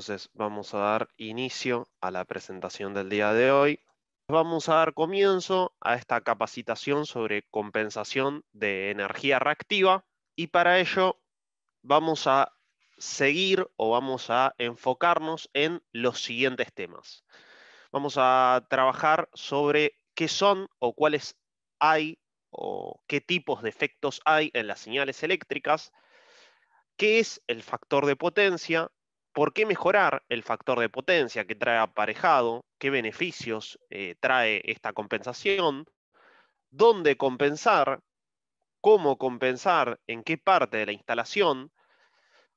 Entonces vamos a dar inicio a la presentación del día de hoy. Vamos a dar comienzo a esta capacitación sobre compensación de energía reactiva y para ello vamos a seguir o vamos a enfocarnos en los siguientes temas. Vamos a trabajar sobre qué son o cuáles hay o qué tipos de efectos hay en las señales eléctricas, qué es el factor de potencia, por qué mejorar el factor de potencia que trae aparejado, qué beneficios trae esta compensación, dónde compensar, cómo compensar, en qué parte de la instalación,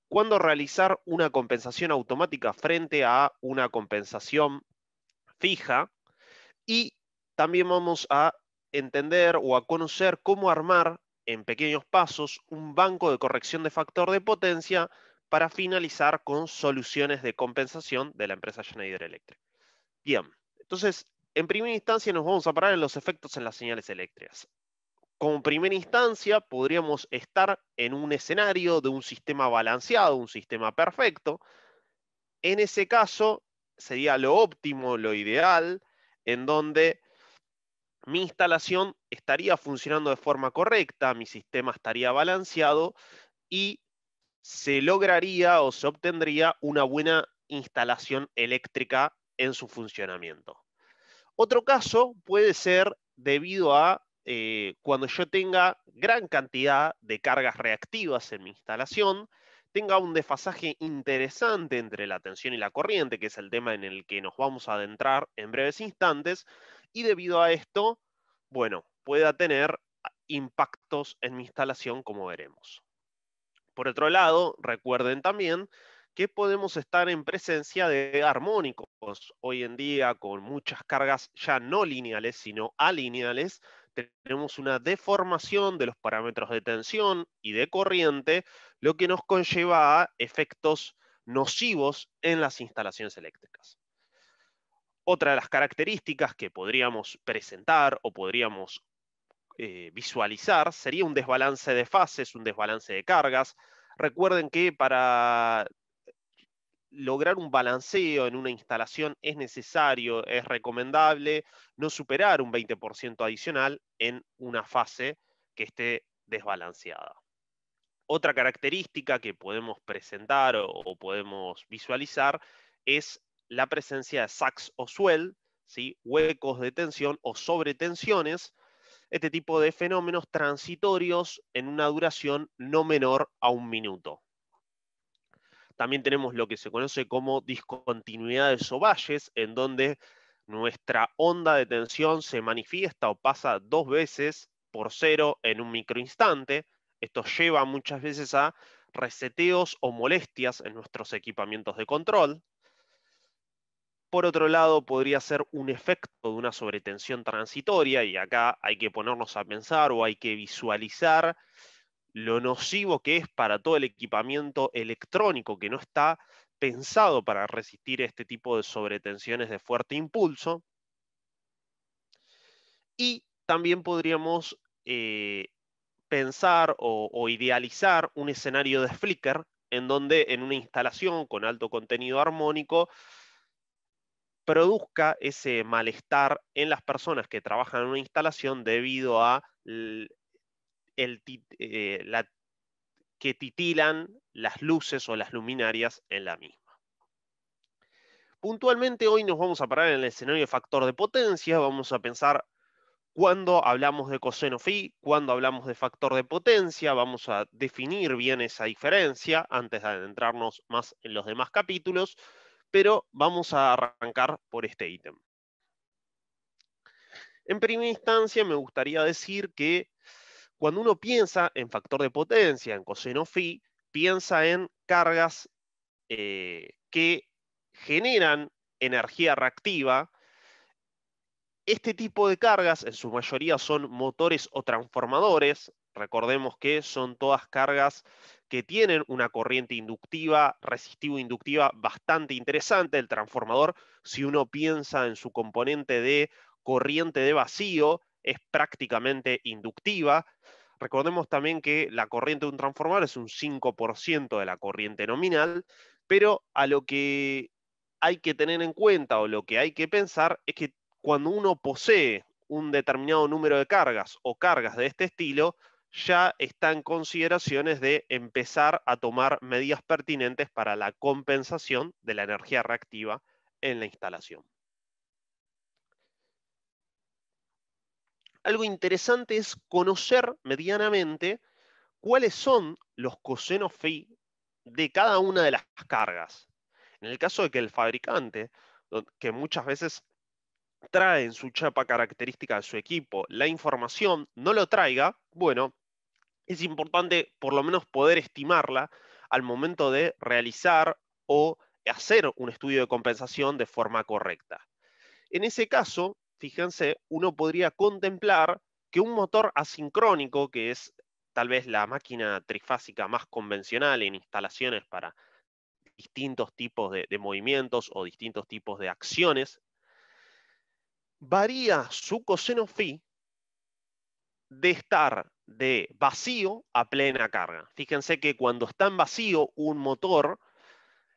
cuándo realizar una compensación automática frente a una compensación fija y también vamos a entender o a conocer cómo armar en pequeños pasos un banco de corrección de factor de potencia para finalizar con soluciones de compensación de la empresa Schneider Electric. Bien, entonces, en primera instancia nos vamos a parar en los efectos en las señales eléctricas. Como primera instancia, podríamos estar en un escenario de un sistema balanceado, un sistema perfecto. En ese caso, sería lo óptimo, lo ideal, en donde mi instalación estaría funcionando de forma correcta, mi sistema estaría balanceado y se lograría o se obtendría una buena instalación eléctrica en su funcionamiento. Otro caso puede ser debido a cuando yo tenga gran cantidad de cargas reactivas en mi instalación, tenga un desfasaje interesante entre la tensión y la corriente, que es el tema en el que nos vamos a adentrar en breves instantes, y debido a esto, bueno, pueda tener impactos en mi instalación, como veremos. Por otro lado, recuerden también que podemos estar en presencia de armónicos. Hoy en día, con muchas cargas ya no lineales, sino alineales, tenemos una deformación de los parámetros de tensión y de corriente, lo que nos conlleva a efectos nocivos en las instalaciones eléctricas. Otra de las características que podríamos presentar o podríamos visualizar sería un desbalance de fases, un desbalance de cargas. Recuerden que para lograr un balanceo en una instalación es necesario, es recomendable no superar un 20% adicional en una fase que esté desbalanceada. Otra característica que podemos presentar o podemos visualizar es la presencia de sacs o swell, ¿sí? Huecos de tensión o sobretensiones, este tipo de fenómenos transitorios en una duración no menor a 1 minuto. También tenemos lo que se conoce como discontinuidades o valles, en donde nuestra onda de tensión se manifiesta o pasa 2 veces por cero en un microinstante. Esto lleva muchas veces a reseteos o molestias en nuestros equipamientos de control. Por otro lado, podría ser un efecto de una sobretensión transitoria, y acá hay que ponernos a pensar o hay que visualizar lo nocivo que es para todo el equipamiento electrónico que no está pensado para resistir este tipo de sobretensiones de fuerte impulso. Y también podríamos pensar o idealizar un escenario de flicker en donde en una instalación con alto contenido armónico produzca ese malestar en las personas que trabajan en una instalación debido a la que titilan las luces o las luminarias en la misma. Puntualmente hoy nos vamos a parar en el escenario de factor de potencia, vamos a pensar cuándo hablamos de coseno phi, cuándo hablamos de factor de potencia, vamos a definir bien esa diferencia antes de adentrarnos más en los demás capítulos, pero vamos a arrancar por este ítem. En primera instancia me gustaría decir que cuando uno piensa en factor de potencia, en coseno phi, piensa en cargas que generan energía reactiva. Este tipo de cargas en su mayoría son motores o transformadores. Recordemos que son todas cargas que tienen una corriente inductiva, resistivo-inductiva bastante interesante. El transformador, si uno piensa en su componente de corriente de vacío, es prácticamente inductiva. Recordemos también que la corriente de un transformador es un 5% de la corriente nominal. Pero a lo que hay que tener en cuenta o lo que hay que pensar es que cuando uno posee un determinado número de cargas o cargas de este estilo, ya está en consideraciones de empezar a tomar medidas pertinentes para la compensación de la energía reactiva en la instalación. Algo interesante es conocer medianamente cuáles son los cosenos phi de cada una de las cargas. En el caso de que el fabricante, que muchas veces trae en su chapa característica de su equipo la información, no lo traiga, bueno, es importante por lo menos poder estimarla al momento de realizar o hacer un estudio de compensación de forma correcta. En ese caso, fíjense, uno podría contemplar que un motor asincrónico, que es tal vez la máquina trifásica más convencional en instalaciones para distintos tipos de movimientos o distintos tipos de acciones, varía su coseno phi de estar de vacío a plena carga. Fíjense que cuando está en vacío un motor,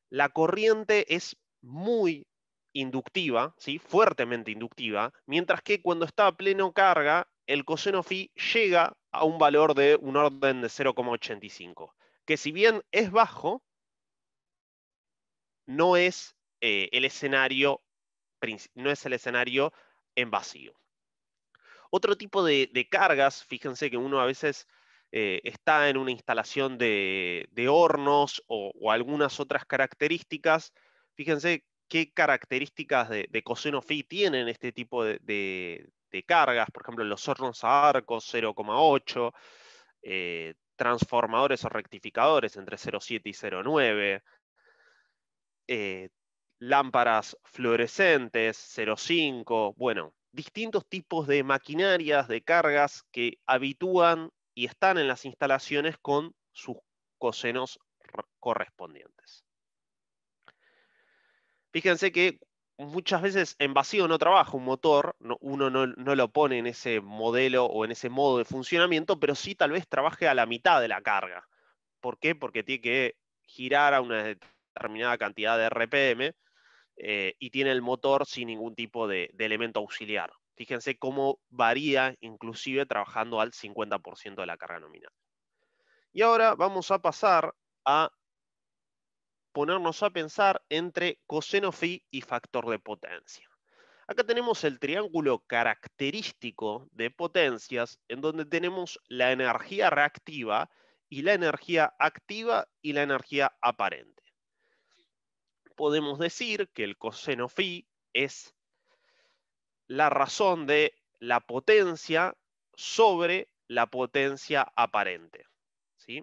la corriente es muy inductiva, ¿sí? Fuertemente inductiva, mientras que cuando está a pleno carga, el coseno phi llega a un valor de un orden de 0,85, que si bien es bajo, no es, el escenario, no es el escenario en vacío. Otro tipo de cargas, fíjense que uno a veces está en una instalación de hornos o algunas otras características. Fíjense qué características de coseno phi tienen este tipo de cargas. Por ejemplo, los hornos a arcos 0,8, transformadores o rectificadores entre 0,7 y 0,9, eh, lámparas fluorescentes 0,5, bueno, distintos tipos de maquinarias, de cargas que habitúan y están en las instalaciones con sus cosenos correspondientes. Fíjense que muchas veces en vacío no trabaja un motor, uno no lo pone en ese modelo o en ese modo de funcionamiento, pero sí tal vez trabaje a la mitad de la carga. ¿Por qué? Porque tiene que girar a una determinada cantidad de RPM y tiene el motor sin ningún tipo de elemento auxiliar. Fíjense cómo varía inclusive trabajando al 50% de la carga nominal. Y ahora vamos a pasar a ponernos a pensar entre coseno phi y factor de potencia. Acá tenemos el triángulo característico de potencias en donde tenemos la energía reactiva y la energía activa y la energía aparente. Podemos decir que el coseno phi es la razón de la potencia sobre la potencia aparente, ¿sí?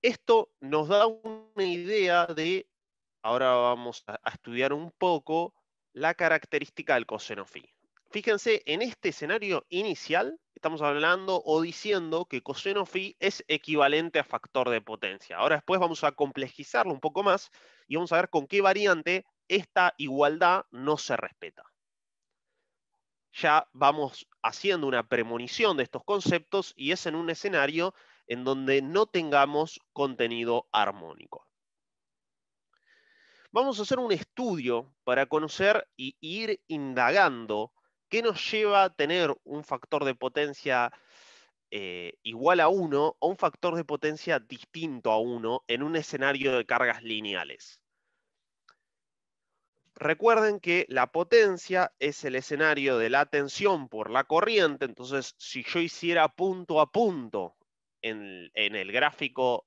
Esto nos da una idea de, ahora vamos a estudiar un poco la característica del coseno phi. Fíjense, en este escenario inicial estamos hablando o diciendo que coseno phi es equivalente a factor de potencia. Ahora después vamos a complejizarlo un poco más y vamos a ver con qué variante esta igualdad no se respeta. Ya vamos haciendo una premonición de estos conceptos y es en un escenario en donde no tengamos contenido armónico. Vamos a hacer un estudio para conocer y ir indagando qué nos lleva a tener un factor de potencia igual a 1 o un factor de potencia distinto a 1 en un escenario de cargas lineales. Recuerden que la potencia es el escenario de la tensión por la corriente, entonces si yo hiciera punto a punto en el gráfico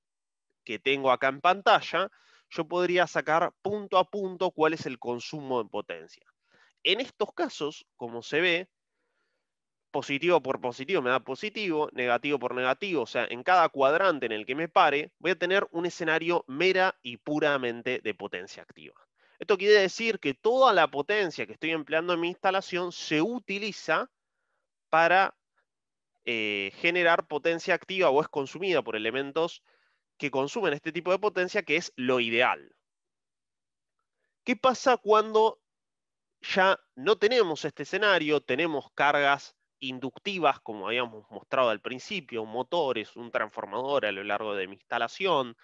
que tengo acá en pantalla, yo podría sacar punto a punto cuál es el consumo de potencia. En estos casos, como se ve, positivo por positivo me da positivo, negativo por negativo, o sea, en cada cuadrante en el que me pare, voy a tener un escenario mera y puramente de potencia activa. Esto quiere decir que toda la potencia que estoy empleando en mi instalación se utiliza para generar potencia activa o es consumida por elementos que consumen este tipo de potencia, que es lo ideal. ¿Qué pasa cuando ya no tenemos este escenario, tenemos cargas inductivas, como habíamos mostrado al principio, motores, un transformador a lo largo de mi instalación,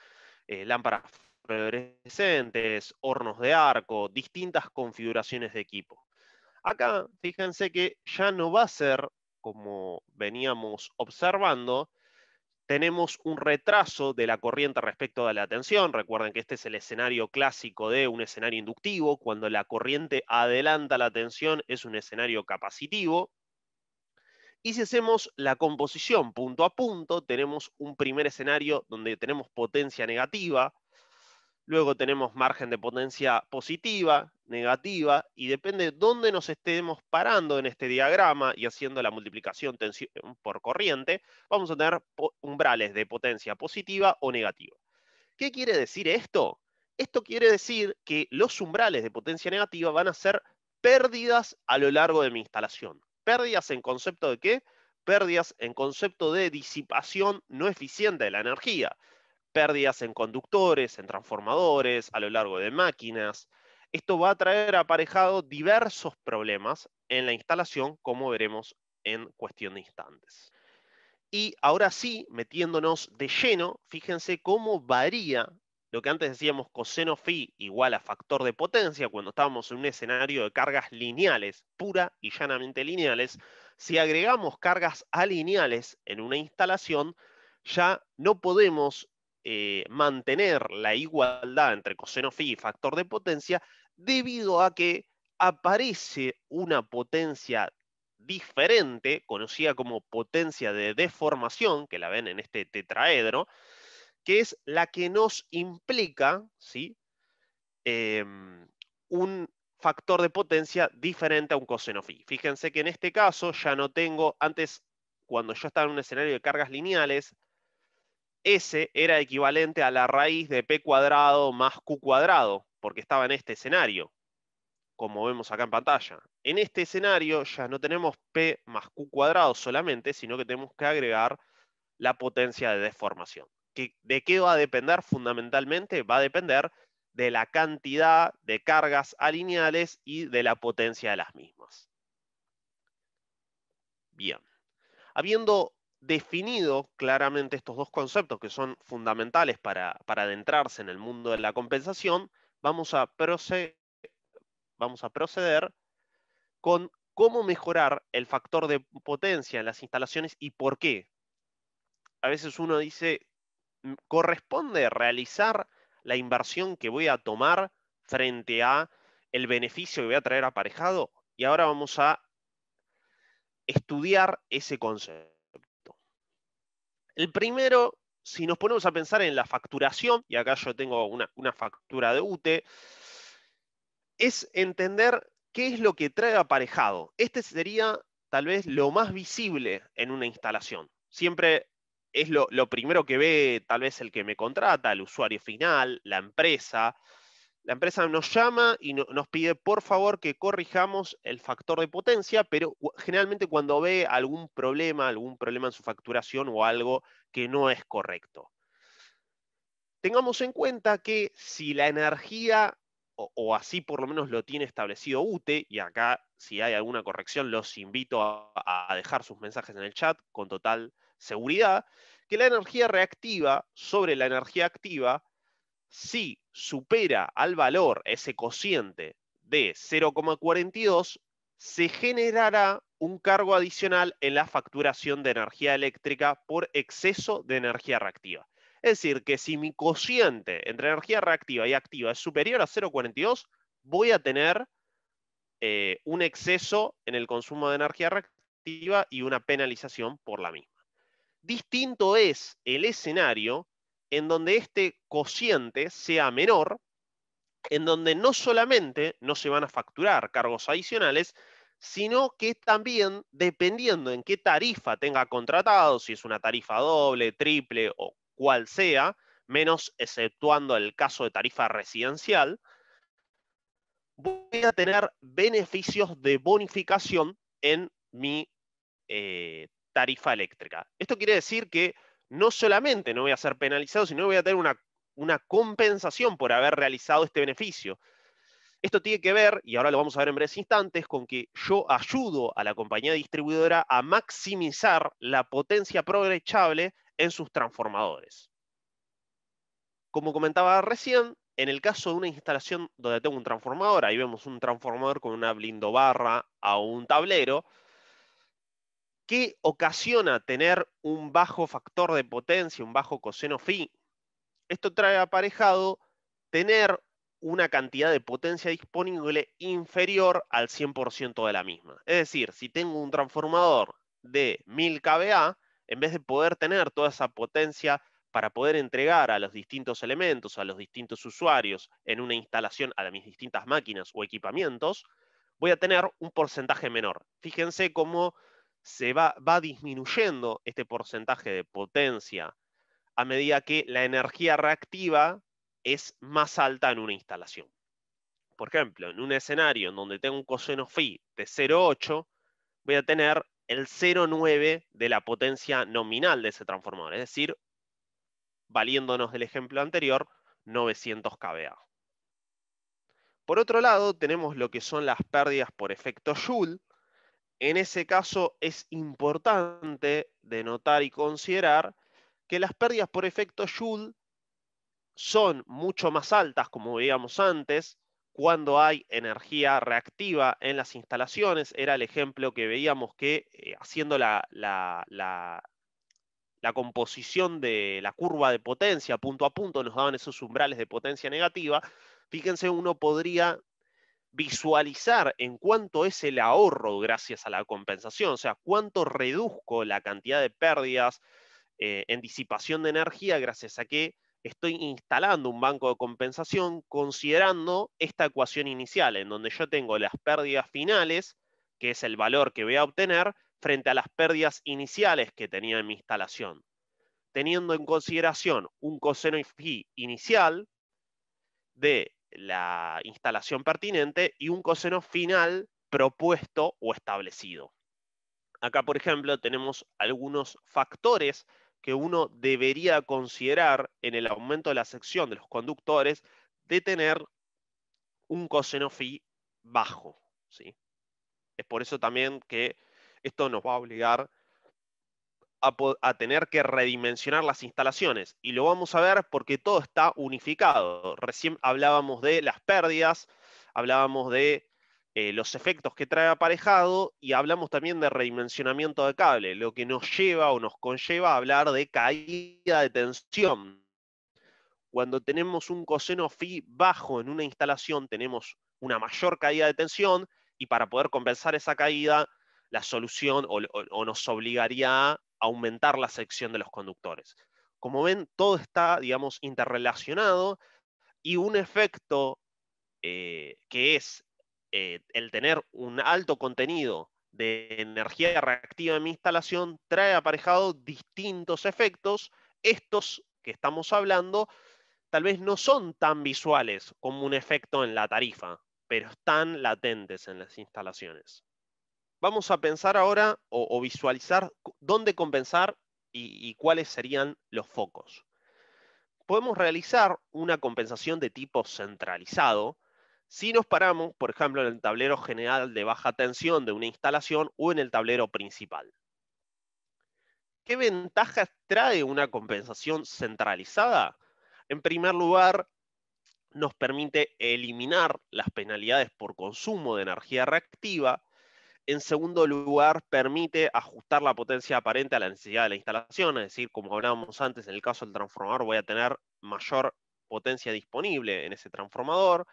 lámparas fluorescentes, hornos de arco, distintas configuraciones de equipo. Acá, fíjense que ya no va a ser como veníamos observando. Tenemos un retraso de la corriente respecto de la tensión. Recuerden que este es el escenario clásico de un escenario inductivo. Cuando la corriente adelanta la tensión es un escenario capacitivo. Y si hacemos la composición punto a punto, tenemos un primer escenario donde tenemos potencia negativa, luego tenemos margen de potencia positiva, negativa, y depende de dónde nos estemos parando en este diagrama y haciendo la multiplicación tensión por corriente, vamos a tener umbrales de potencia positiva o negativa. ¿Qué quiere decir esto? Esto quiere decir que los umbrales de potencia negativa van a ser pérdidas a lo largo de mi instalación. ¿Pérdidas en concepto de qué? Pérdidas en concepto de disipación no eficiente de la energía. Pérdidas en conductores, en transformadores, a lo largo de máquinas. Esto va a traer aparejado diversos problemas en la instalación, como veremos en cuestión de instantes. Y ahora sí, metiéndonos de lleno, fíjense cómo varía lo que antes decíamos coseno phi igual a factor de potencia cuando estábamos en un escenario de cargas lineales, pura y llanamente lineales. Si agregamos cargas alineales en una instalación, ya no podemos mantener la igualdad entre coseno phi y factor de potencia debido a que aparece una potencia diferente, conocida como potencia de deformación, que la ven en este tetraedro, que es la que nos implica, ¿sí? Un factor de potencia diferente a un coseno phi. Fíjense que en este caso ya no tengo, antes cuando yo estaba en un escenario de cargas lineales, S era equivalente a la raíz de P cuadrado más Q cuadrado, porque estaba en este escenario, como vemos acá en pantalla. En este escenario ya no tenemos P más Q cuadrado solamente, sino que tenemos que agregar la potencia de deformación. ¿De qué va a depender fundamentalmente? Va a depender de la cantidad de cargas alineales y de la potencia de las mismas. Bien. Habiendo definido claramente estos dos conceptos que son fundamentales para adentrarse en el mundo de la compensación, vamos a proceder con cómo mejorar el factor de potencia en las instalaciones y por qué. A veces uno dice, ¿corresponde realizar la inversión que voy a tomar frente a el beneficio que voy a traer aparejado? Y ahora vamos a estudiar ese concepto. El primero, si nos ponemos a pensar en la facturación, y acá yo tengo una factura de UTE, es entender qué es lo que trae aparejado. Este sería tal vez lo más visible en una instalación. Siempre es lo primero que ve tal vez el que me contrata, el usuario final, la empresa. La empresa nos llama y nos pide por favor que corrijamos el factor de potencia, pero generalmente cuando ve algún problema en su facturación o algo que no es correcto. Tengamos en cuenta que si la energía, o así por lo menos lo tiene establecido UTE, y acá si hay alguna corrección los invito a dejar sus mensajes en el chat con total seguridad, que la energía reactiva sobre la energía activa, si supera al valor ese cociente de 0,42, se generará un cargo adicional en la facturación de energía eléctrica por exceso de energía reactiva. Es decir, que si mi cociente entre energía reactiva y activa es superior a 0,42, voy a tener un exceso en el consumo de energía reactiva y una penalización por la misma. Distinto es el escenario en donde este cociente sea menor, en donde no solamente no se van a facturar cargos adicionales, sino que también, dependiendo en qué tarifa tenga contratado, si es una tarifa doble, triple o cual sea, menos exceptuando el caso de tarifa residencial, voy a tener beneficios de bonificación en mi tarifa eléctrica. Esto quiere decir que no solamente no voy a ser penalizado, sino que voy a tener una compensación por haber realizado este beneficio. Esto tiene que ver, y ahora lo vamos a ver en breves instantes, con que yo ayudo a la compañía distribuidora a maximizar la potencia aprovechable en sus transformadores. Como comentaba recién, en el caso de una instalación donde tengo un transformador, ahí vemos un transformador con una blindobarra a un tablero, ¿qué ocasiona tener un bajo factor de potencia, un bajo coseno phi? Esto trae aparejado tener una cantidad de potencia disponible inferior al 100% de la misma. Es decir, si tengo un transformador de 1000 kVA, en vez de poder tener toda esa potencia para poder entregar a los distintos elementos, a los distintos usuarios en una instalación, a mis distintas máquinas o equipamientos, voy a tener un porcentaje menor. Fíjense cómo se va disminuyendo este porcentaje de potencia a medida que la energía reactiva es más alta en una instalación. Por ejemplo, en un escenario en donde tengo un coseno phi de 0,8, voy a tener el 0,9 de la potencia nominal de ese transformador, es decir, valiéndonos del ejemplo anterior, 900 kVA. Por otro lado, tenemos lo que son las pérdidas por efecto Joule. En ese caso es importante denotar y considerar que las pérdidas por efecto Joule son mucho más altas, como veíamos antes, cuando hay energía reactiva en las instalaciones. Era el ejemplo que veíamos que haciendo la composición de la curva de potencia punto a punto nos daban esos umbrales de potencia negativa. Fíjense, uno podría visualizar en cuánto es el ahorro gracias a la compensación, o sea, cuánto reduzco la cantidad de pérdidas en disipación de energía gracias a que estoy instalando un banco de compensación considerando esta ecuación inicial, en donde yo tengo las pérdidas finales, que es el valor que voy a obtener, frente a las pérdidas iniciales que tenía en mi instalación, teniendo en consideración un coseno phi inicial de la instalación pertinente y un coseno final propuesto o establecido. Acá, por ejemplo, tenemos algunos factores que uno debería considerar en el aumento de la sección de los conductores de tener un coseno phi bajo, ¿sí? Es por eso también que esto nos va a obligar a tener que redimensionar las instalaciones. Y lo vamos a ver porque todo está unificado. Recién hablábamos de las pérdidas, hablábamos de los efectos que trae aparejado y hablamos también de redimensionamiento de cable, lo que nos lleva o nos conlleva a hablar de caída de tensión. Cuando tenemos un coseno phi bajo en una instalación, tenemos una mayor caída de tensión y para poder compensar esa caída, la solución o nos obligaría a aumentar la sección de los conductores. Como ven, todo está, digamos, interrelacionado y un efecto que es el tener un alto contenido de energía reactiva en mi instalación trae aparejado distintos efectos. Estos que estamos hablando tal vez no son tan visuales como un efecto en la tarifa, pero están latentes en las instalaciones. Vamos a pensar ahora o visualizar dónde compensar y cuáles serían los focos. Podemos realizar una compensación de tipo centralizado si nos paramos, por ejemplo, en el tablero general de baja tensión de una instalación o en el tablero principal. ¿Qué ventajas trae una compensación centralizada? En primer lugar, nos permite eliminar las penalidades por consumo de energía reactiva. En segundo lugar, permite ajustar la potencia aparente a la necesidad de la instalación, es decir, como hablábamos antes, en el caso del transformador voy a tener mayor potencia disponible en ese transformador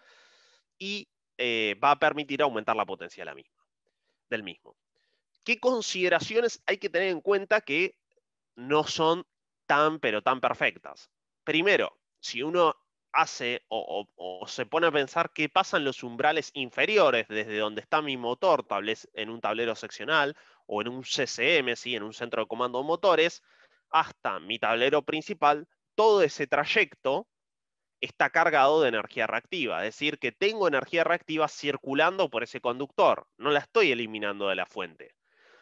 y va a permitir aumentar la potencia del mismo. ¿Qué consideraciones hay que tener en cuenta que no son tan, pero tan perfectas? Primero, si uno hace o se pone a pensar qué pasan los umbrales inferiores desde donde está mi motor, tal vez en un tablero seccional o en un CCM, ¿sí? En un centro de comando de motores, hasta mi tablero principal, todo ese trayecto está cargado de energía reactiva. Es decir, que tengo energía reactiva circulando por ese conductor, no la estoy eliminando de la fuente,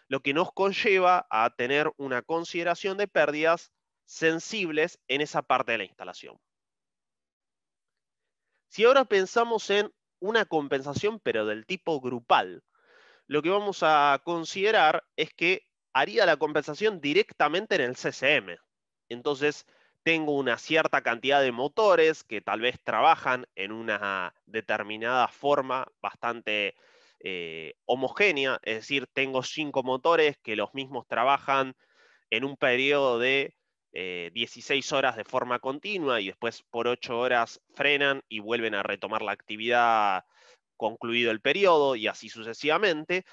lo que nos conlleva a tener una consideración de pérdidas sensibles en esa parte de la instalación. Si ahora pensamos en una compensación, pero del tipo grupal, lo que vamos a considerar es que haría la compensación directamente en el CCM. Entonces, tengo una cierta cantidad de motores que tal vez trabajan en una determinada forma bastante homogénea, es decir, tengo 5 motores que los mismos trabajan en un periodo de 16 horas de forma continua y después por 8 horas frenan y vuelven a retomar la actividad concluido el periodo y así sucesivamente,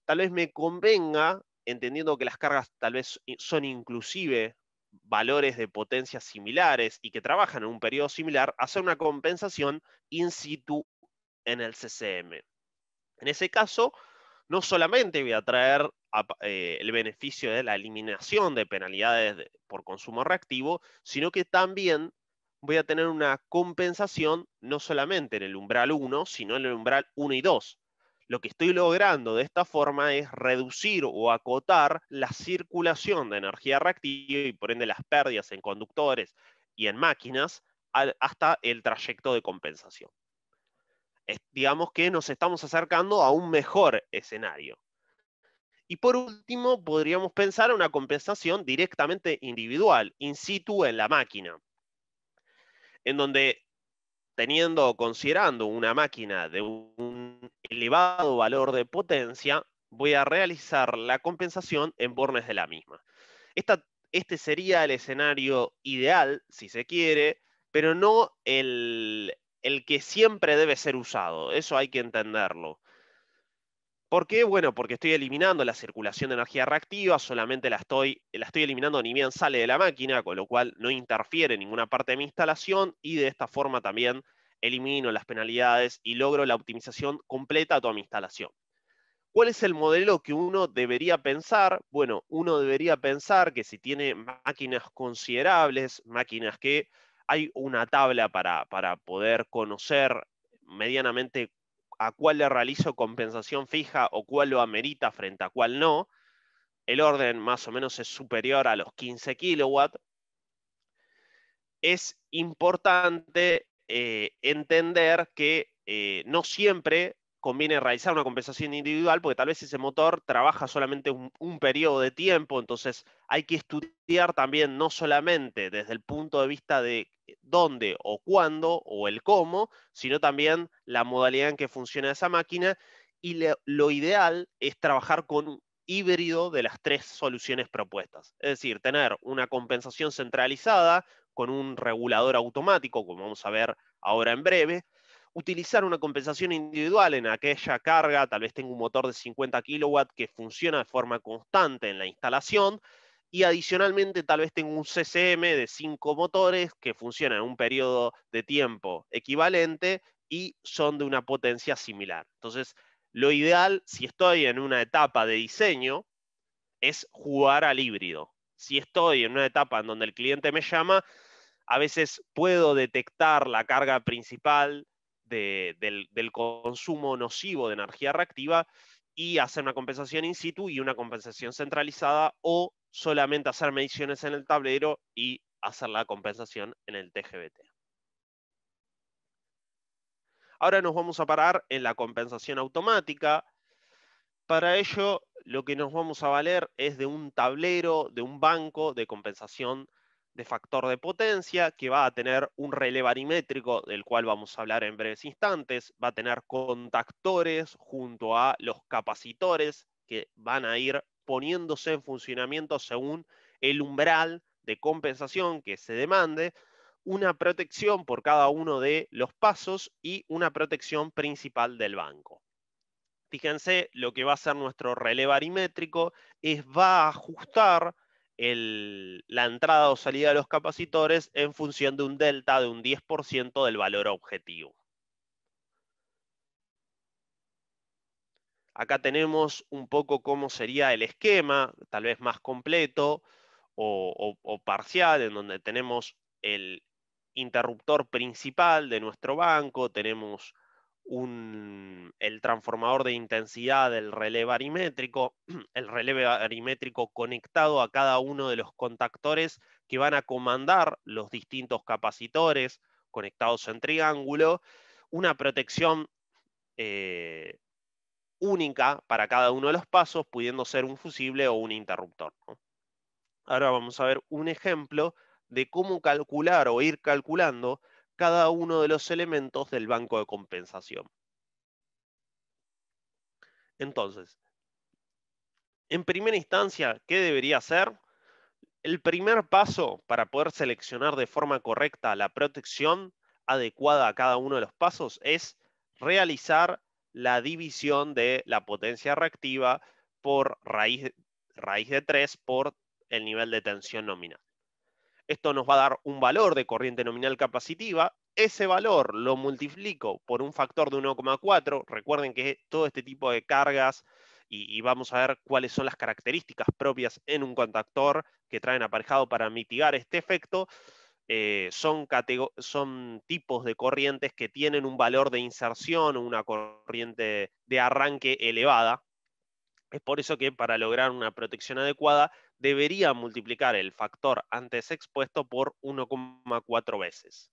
tal vez me convenga, entendiendo que las cargas tal vez son inclusive valores de potencias similares y que trabajan en un periodo similar, hacer una compensación in situ en el CCM. En ese caso, no solamente voy a traer el beneficio de la eliminación de penalidades por consumo reactivo, sino que también voy a tener una compensación no solamente en el umbral 1, sino en el umbral 1 y 2. Lo que estoy logrando de esta forma es reducir o acotar la circulación de energía reactiva y por ende las pérdidas en conductores y en máquinas hasta el trayecto de compensación. Digamos que nos estamos acercando a un mejor escenario. Y por último, podríamos pensar en una compensación directamente individual, in situ en la máquina, en donde considerando una máquina de un elevado valor de potencia, voy a realizar la compensación en bornes de la misma. Este sería el escenario ideal, si se quiere, pero no el que siempre debe ser usado. Eso hay que entenderlo. ¿Por qué? Bueno, porque estoy eliminando la circulación de energía reactiva, solamente la estoy eliminando ni bien sale de la máquina, con lo cual no interfiere en ninguna parte de mi instalación y de esta forma también elimino las penalidades y logro la optimización completa de toda mi instalación. ¿Cuál es el modelo que uno debería pensar? Bueno, uno debería pensar que si tiene máquinas considerables, máquinas que hay una tabla para poder conocer medianamente a cuál le realizo compensación fija o cuál lo amerita frente a cuál no. El orden más o menos es superior a los 15 kilowatts. Es importante entender que no siempre conviene realizar una compensación individual porque tal vez ese motor trabaja solamente un periodo de tiempo, entonces hay que estudiar también no solamente desde el punto de vista de dónde o cuándo o el cómo, sino también la modalidad en que funciona esa máquina y lo ideal es trabajar con un híbrido de las 3 soluciones propuestas, es decir, tener una compensación centralizada con un regulador automático, como vamos a ver ahora en breve, utilizar una compensación individual en aquella carga, tal vez tengo un motor de 50 kilowatts que funciona de forma constante en la instalación, y adicionalmente tal vez tengo un CCM de 5 motores que funcionan en un periodo de tiempo equivalente y son de una potencia similar. Entonces, lo ideal, si estoy en una etapa de diseño, es jugar al híbrido. Si estoy en una etapa en donde el cliente me llama, a veces puedo detectar la carga principal del consumo nocivo de energía reactiva y hacer una compensación in situ y una compensación centralizada o solamente hacer mediciones en el tablero y hacer la compensación en el TGBT. Ahora nos vamos a parar en la compensación automática. Para ello, lo que nos vamos a valer es de un tablero, de un banco de compensación de factor de potencia que va a tener un relevo arimétrico, del cual vamos a hablar en breves instantes, va a tener contactores junto a los capacitores que van a ir poniéndose en funcionamiento según el umbral de compensación que se demande, una protección por cada uno de los pasos y una protección principal del banco. Fíjense, lo que va a hacer nuestro relevo arimétrico va a ajustar la entrada o salida de los capacitores en función de un delta de un 10% del valor objetivo. Acá tenemos un poco cómo sería el esquema, tal vez más completo o parcial, en donde tenemos el interruptor principal de nuestro banco, tenemos el transformador de intensidad del relevo arimétrico, el relevo arimétrico conectado a cada uno de los contactores que van a comandar los distintos capacitores conectados en triángulo, una protección única para cada uno de los pasos, pudiendo ser un fusible o un interruptor, ¿no? Ahora vamos a ver un ejemplo de cómo calcular o ir calculando cada uno de los elementos del banco de compensación. Entonces, en primera instancia, ¿qué debería hacer? El primer paso para poder seleccionar de forma correcta la protección adecuada a cada uno de los pasos es realizar la división de la potencia reactiva por raíz de 3 por el nivel de tensión nominal. Esto nos va a dar un valor de corriente nominal capacitiva. Ese valor lo multiplico por un factor de 1,4. Recuerden que todo este tipo de cargas, y vamos a ver cuáles son las características propias en un contactor que traen aparejado para mitigar este efecto, son tipos de corrientes que tienen un valor de inserción o una corriente de arranque elevada. Es por eso que para lograr una protección adecuada debería multiplicar el factor antes expuesto por 1,4 veces.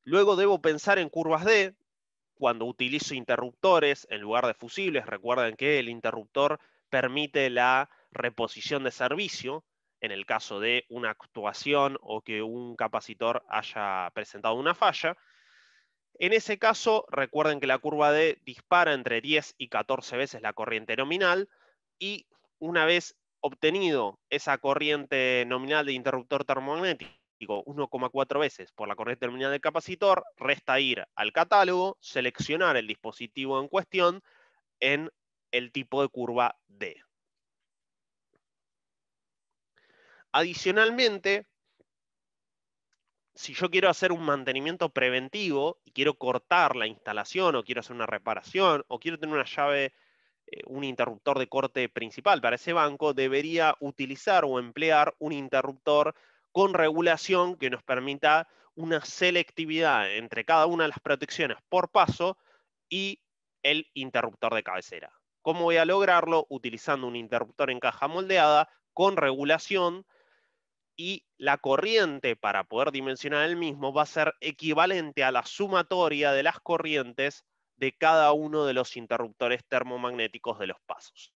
Luego debo pensar en curvas D cuando utilizo interruptores en lugar de fusibles. Recuerden que el interruptor permite la reposición de servicio en el caso de una actuación o que un capacitor haya presentado una falla. En ese caso, recuerden que la curva D dispara entre 10 y 14 veces la corriente nominal, y una vez obtenido esa corriente nominal de interruptor termomagnético 1,4 veces por la corriente nominal del capacitor, resta ir al catálogo, seleccionar el dispositivo en cuestión en el tipo de curva D. Adicionalmente, si yo quiero hacer un mantenimiento preventivo y quiero cortar la instalación o quiero hacer una reparación o quiero tener una llave, un interruptor de corte principal para ese banco, debería utilizar o emplear un interruptor con regulación que nos permita una selectividad entre cada una de las protecciones por paso y el interruptor de cabecera. ¿Cómo voy a lograrlo? Utilizando un interruptor en caja moldeada con regulación, y la corriente para poder dimensionar el mismo va a ser equivalente a la sumatoria de las corrientes de cada uno de los interruptores termomagnéticos de los pasos.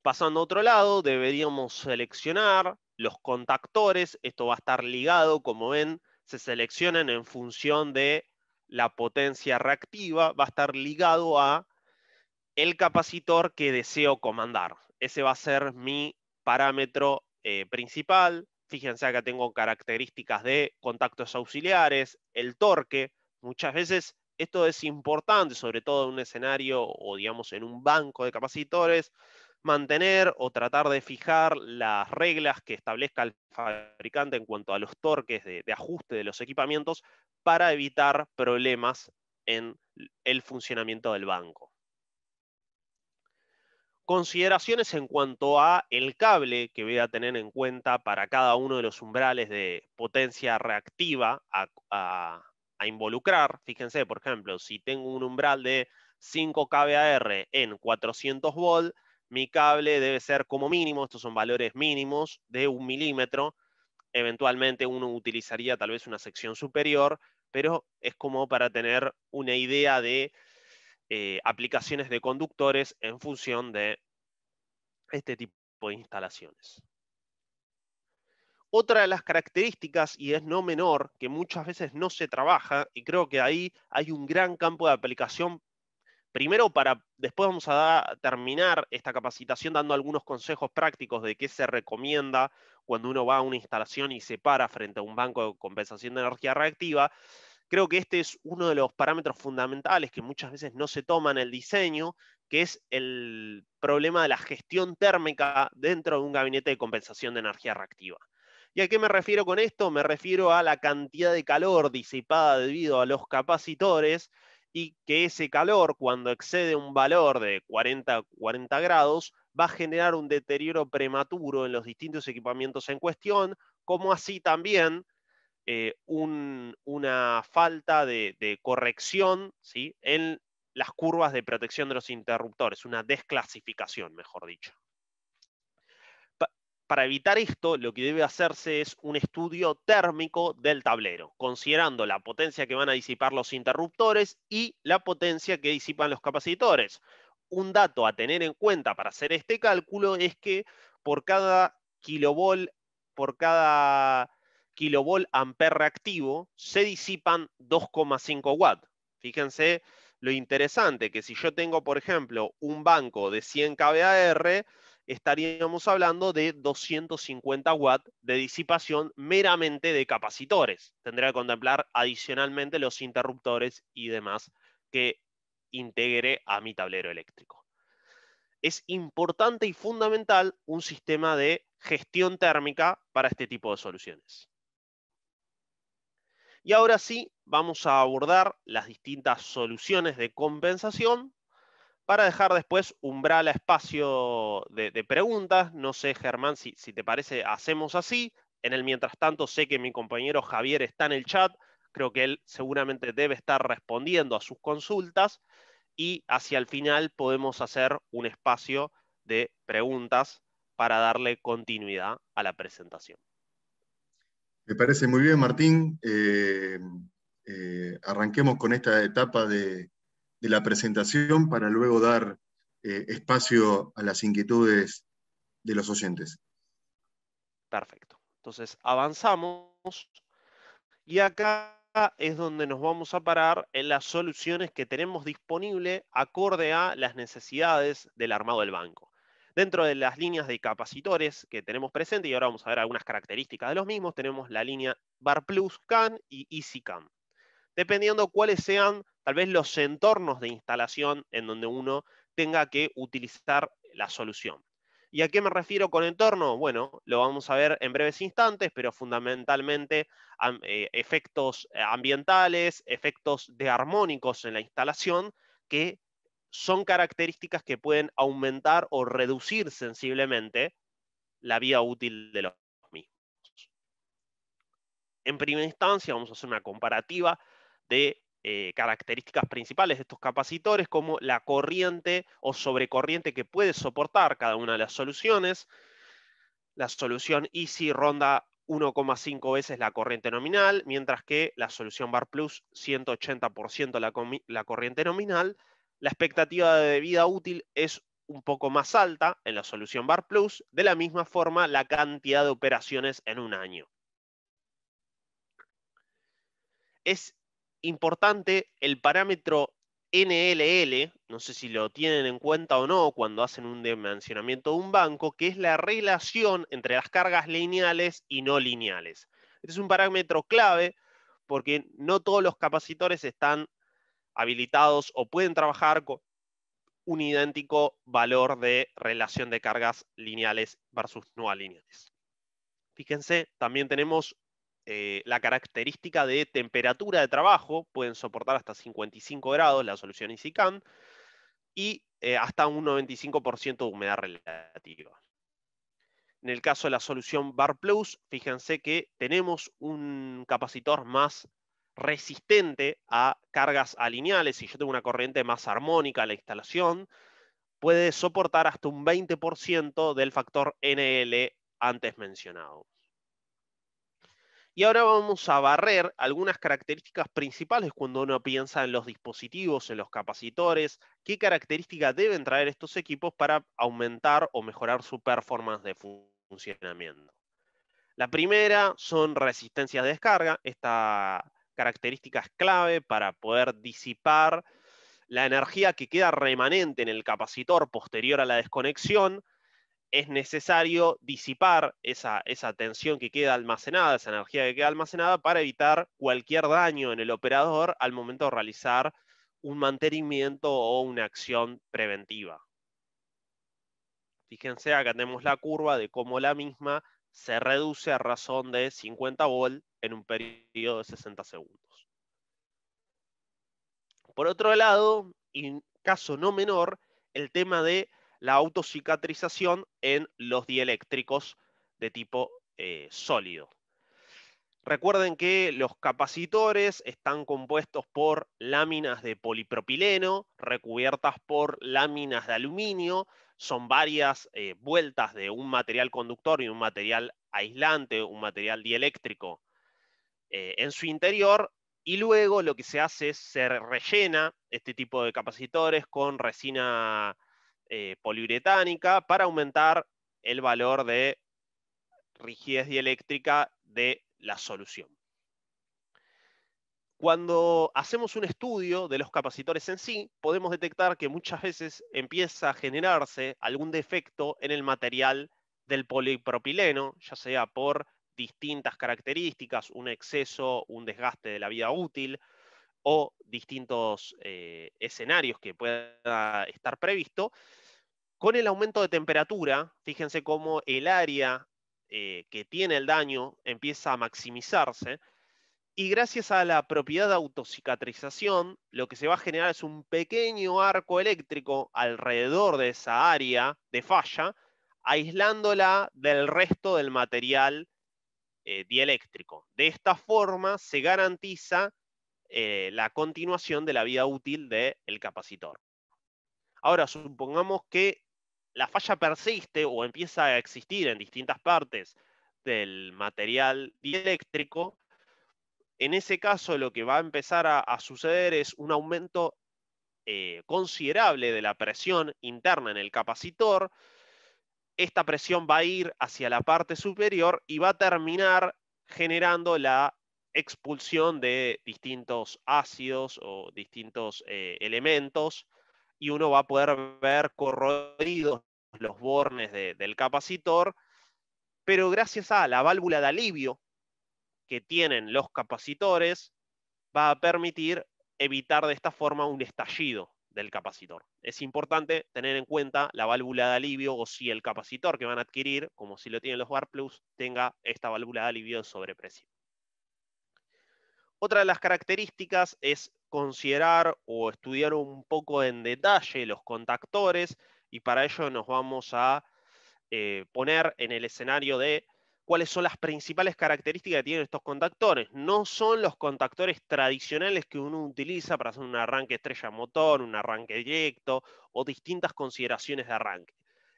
Pasando a otro lado, deberíamos seleccionar los contactores. Esto va a estar ligado, como ven, se seleccionan en función de la potencia reactiva, va a estar ligado a el capacitor que deseo comandar. Ese va a ser mi parámetro principal. Fíjense acá tengo características de contactos auxiliares, el torque. Muchas veces esto es importante, sobre todo en un escenario o digamos en un banco de capacitores, mantener o tratar de fijar las reglas que establezca el fabricante en cuanto a los torques de ajuste de los equipamientos para evitar problemas en el funcionamiento del banco. Consideraciones en cuanto a el cable que voy a tener en cuenta para cada uno de los umbrales de potencia reactiva a involucrar. Fíjense, por ejemplo, si tengo un umbral de 5 kVAR en 400 volt, mi cable debe ser como mínimo, estos son valores mínimos, de 1 milímetro. Eventualmente uno utilizaría tal vez una sección superior, pero es como para tener una idea de aplicaciones de conductores en función de este tipo de instalaciones. Otra de las características, y es no menor, que muchas veces no se trabaja, y creo que ahí hay un gran campo de aplicación, primero después vamos a terminar esta capacitación dando algunos consejos prácticos de qué se recomienda cuando uno va a una instalación y se para frente a un banco de compensación de energía reactiva. Creo que este es uno de los parámetros fundamentales que muchas veces no se toma en el diseño, que es el problema de la gestión térmica dentro de un gabinete de compensación de energía reactiva. ¿Y a qué me refiero con esto? Me refiero a la cantidad de calor disipada debido a los capacitores, y que ese calor, cuando excede un valor de 40 grados, va a generar un deterioro prematuro en los distintos equipamientos en cuestión, como así también una falta de corrección, ¿sí?, en las curvas de protección de los interruptores, una desclasificación, mejor dicho. Para evitar esto, lo que debe hacerse es un estudio térmico del tablero, considerando la potencia que van a disipar los interruptores y la potencia que disipan los capacitores. Un dato a tener en cuenta para hacer este cálculo es que por cada kilovolt por cada kilovolt ampere reactivo, se disipan 2,5 watts. Fíjense lo interesante, que si yo tengo, por ejemplo, un banco de 100 kVAR, estaríamos hablando de 250 watts de disipación meramente de capacitores. Tendría que contemplar adicionalmente los interruptores y demás que integre a mi tablero eléctrico. Es importante y fundamental un sistema de gestión térmica para este tipo de soluciones. Y ahora sí, vamos a abordar las distintas soluciones de compensación para dejar después umbral a espacio de preguntas. No sé, Germán, si te parece, hacemos así. En el mientras tanto, sé que mi compañero Javier está en el chat. Creo que él seguramente debe estar respondiendo a sus consultas. Y hacia el final podemos hacer un espacio de preguntas para darle continuidad a la presentación. Me parece muy bien, Martín. Arranquemos con esta etapa de la presentación para luego dar espacio a las inquietudes de los oyentes. Perfecto. Entonces avanzamos y acá es donde nos vamos a parar en las soluciones que tenemos disponible acorde a las necesidades del armado del banco. Dentro de las líneas de capacitores que tenemos presente, y ahora vamos a ver algunas características de los mismos, tenemos la línea Bar Plus CAN y Easy CAN. Dependiendo cuáles sean tal vez los entornos de instalación en donde uno tenga que utilizar la solución. ¿Y a qué me refiero con entorno? Bueno, lo vamos a ver en breves instantes, pero fundamentalmente efectos ambientales, efectos de armónicos en la instalación, que son características que pueden aumentar o reducir sensiblemente la vida útil de los mismos. En primera instancia, vamos a hacer una comparativa de características principales de estos capacitores, como la corriente o sobrecorriente que puede soportar cada una de las soluciones. La solución Easy ronda 1,5 veces la corriente nominal, mientras que la solución Bar Plus 180% la corriente nominal. La expectativa de vida útil es un poco más alta en la solución Bar Plus, de la misma forma la cantidad de operaciones en un año. Es importante el parámetro NLL, no sé si lo tienen en cuenta o no cuando hacen un dimensionamiento de un banco, que es la relación entre las cargas lineales y no lineales. Este es un parámetro clave porque no todos los capacitores están habilitados o pueden trabajar con un idéntico valor de relación de cargas lineales versus no lineales. Fíjense, también tenemos la característica de temperatura de trabajo, pueden soportar hasta 55 grados la solución EasyCAN y hasta un 95% de humedad relativa. En el caso de la solución Bar Plus, fíjense que tenemos un capacitor más resistente a cargas alineales. Si yo tengo una corriente más armónica en la instalación, puede soportar hasta un 20% del factor NL antes mencionado. Y ahora vamos a barrer algunas características principales cuando uno piensa en los dispositivos, en los capacitores, qué características deben traer estos equipos para aumentar o mejorar su performance de funcionamiento. La primera son resistencias de descarga. Esta característica es clave para poder disipar la energía que queda remanente en el capacitor posterior a la desconexión. Es necesario disipar esa tensión que queda almacenada, esa energía que queda almacenada, para evitar cualquier daño en el operador al momento de realizar un mantenimiento o una acción preventiva. Fíjense, acá tenemos la curva de cómo la misma se reduce a razón de 50 volt en un periodo de 60 segundos. Por otro lado, y caso no menor, el tema de la autocicatrización en los dieléctricos de tipo sólido. Recuerden que los capacitores están compuestos por láminas de polipropileno recubiertas por láminas de aluminio. Son varias vueltas de un material conductor y un material aislante, un material dieléctrico en su interior. Y luego lo que se hace es se rellena este tipo de capacitores con resina poliuretánica para aumentar el valor de rigidez dieléctrica de la solución. Cuando hacemos un estudio de los capacitores en sí, podemos detectar que muchas veces empieza a generarse algún defecto en el material del polipropileno, ya sea por distintas características, un exceso, un desgaste de la vida útil o distintos escenarios que pueda estar previsto. Con el aumento de temperatura, fíjense cómo el área que tiene el daño empieza a maximizarse. Y gracias a la propiedad de autocicatrización, lo que se va a generar es un pequeño arco eléctrico alrededor de esa área de falla, aislándola del resto del material dieléctrico. De esta forma se garantiza la continuación de la vida útil del capacitor. Ahora, supongamos que la falla persiste o empieza a existir en distintas partes del material dieléctrico. En ese caso, lo que va a empezar a suceder es un aumento considerable de la presión interna en el capacitor. Esta presión va a ir hacia la parte superior y va a terminar generando la expulsión de distintos ácidos o distintos elementos, y uno va a poder ver corroídos los bornes del capacitor, pero gracias a la válvula de alivio que tienen los capacitores, va a permitir evitar de esta forma un estallido del capacitor. Es importante tener en cuenta la válvula de alivio, o si el capacitor que van a adquirir, como si lo tienen los Bar Plus, tenga esta válvula de alivio de sobrepresión. Otra de las características es considerar o estudiar un poco en detalle los contactores, y para ello nos vamos a poner en el escenario de cuáles son las principales características que tienen estos contactores. No son los contactores tradicionales que uno utiliza para hacer un arranque estrella motor, un arranque directo o distintas consideraciones de arranque.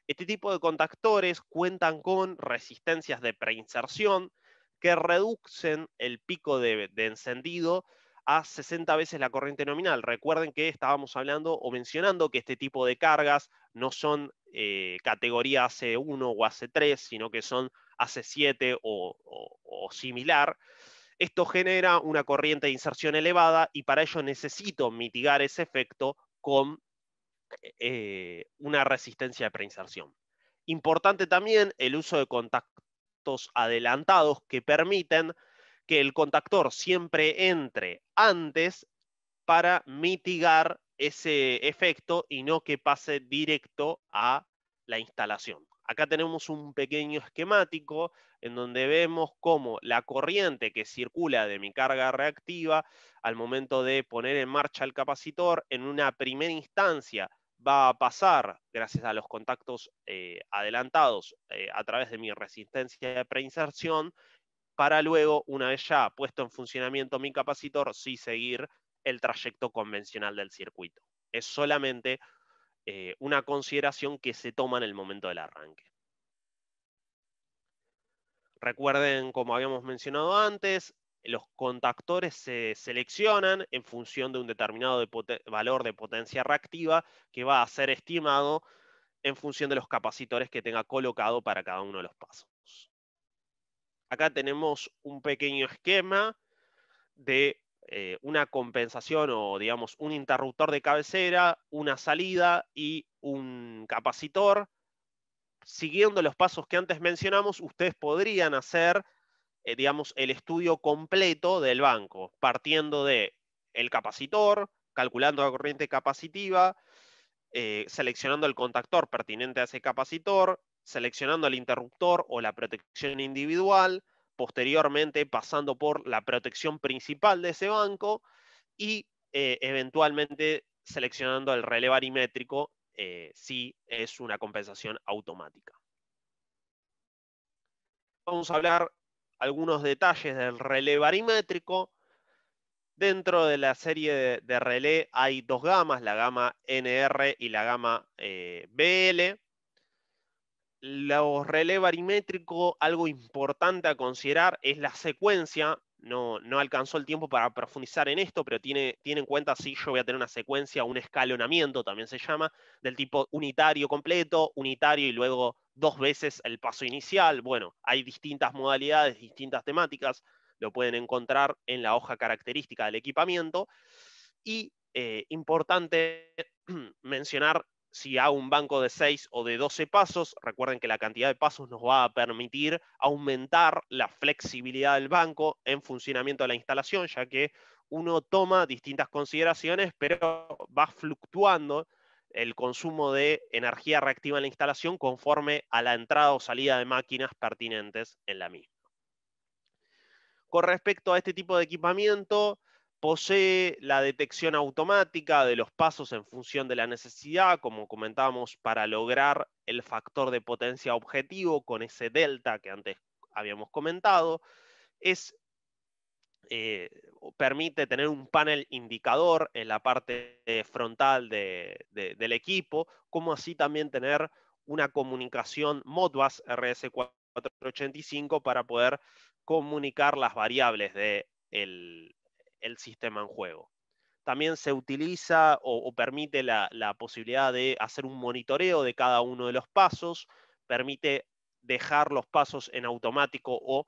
Este tipo de contactores cuentan con resistencias de preinserción que reducen el pico de encendido a 60 veces la corriente nominal. Recuerden que estábamos hablando o mencionando que este tipo de cargas no son categoría AC1 o AC3, sino que son AC7 o similar. Esto genera una corriente de inserción elevada, y para ello necesito mitigar ese efecto con una resistencia de preinserción. Importante también el uso de contactos adelantados que permiten que el contactor siempre entre antes para mitigar ese efecto y no que pase directo a la instalación. Acá tenemos un pequeño esquemático en donde vemos cómo la corriente que circula de mi carga reactiva al momento de poner en marcha el capacitor, en una primera instancia va a pasar, gracias a los contactos adelantados, a través de mi resistencia de preinserción, para luego, una vez ya puesto en funcionamiento mi capacitor, sí seguir el trayecto convencional del circuito. Es solamente una consideración que se toma en el momento del arranque. Recuerden, como habíamos mencionado antes, los contactores se seleccionan en función de un determinado valor de potencia reactiva que va a ser estimado en función de los capacitores que tenga colocado para cada uno de los pasos. Acá tenemos un pequeño esquema de una compensación, o digamos un interruptor de cabecera, una salida y un capacitor. Siguiendo los pasos que antes mencionamos, ustedes podrían hacer digamos, el estudio completo del banco, partiendo de el capacitor, calculando la corriente capacitiva, seleccionando el contactor pertinente a ese capacitor, seleccionando el interruptor o la protección individual, posteriormente pasando por la protección principal de ese banco y eventualmente seleccionando el relé barimétrico si es una compensación automática. Vamos a hablar algunos detalles del relé barimétrico. Dentro de la serie de relé hay dos gamas, la gama NR y la gama BL. Los relé barimétrico, algo importante a considerar es la secuencia. No alcanzó el tiempo para profundizar en esto, pero tiene en cuenta si yo voy a tener una secuencia, un escalonamiento también se llama, del tipo unitario completo, unitario y luego 2 veces el paso inicial. Bueno, hay distintas modalidades, distintas temáticas, lo pueden encontrar en la hoja característica del equipamiento. Y importante mencionar, si hago un banco de 6 o de 12 pasos, recuerden que la cantidad de pasos nos va a permitir aumentar la flexibilidad del banco en funcionamiento de la instalación, ya que uno toma distintas consideraciones, pero va fluctuando el consumo de energía reactiva en la instalación conforme a la entrada o salida de máquinas pertinentes en la misma. Con respecto a este tipo de equipamiento, posee la detección automática de los pasos en función de la necesidad, como comentábamos, para lograr el factor de potencia objetivo con ese delta que antes habíamos comentado. Permite tener un panel indicador en la parte frontal del equipo, como así también tener una comunicación Modbus RS485 para poder comunicar las variables del sistema en juego. También se utiliza o permite la posibilidad de hacer un monitoreo de cada uno de los pasos, permite dejar los pasos en automático o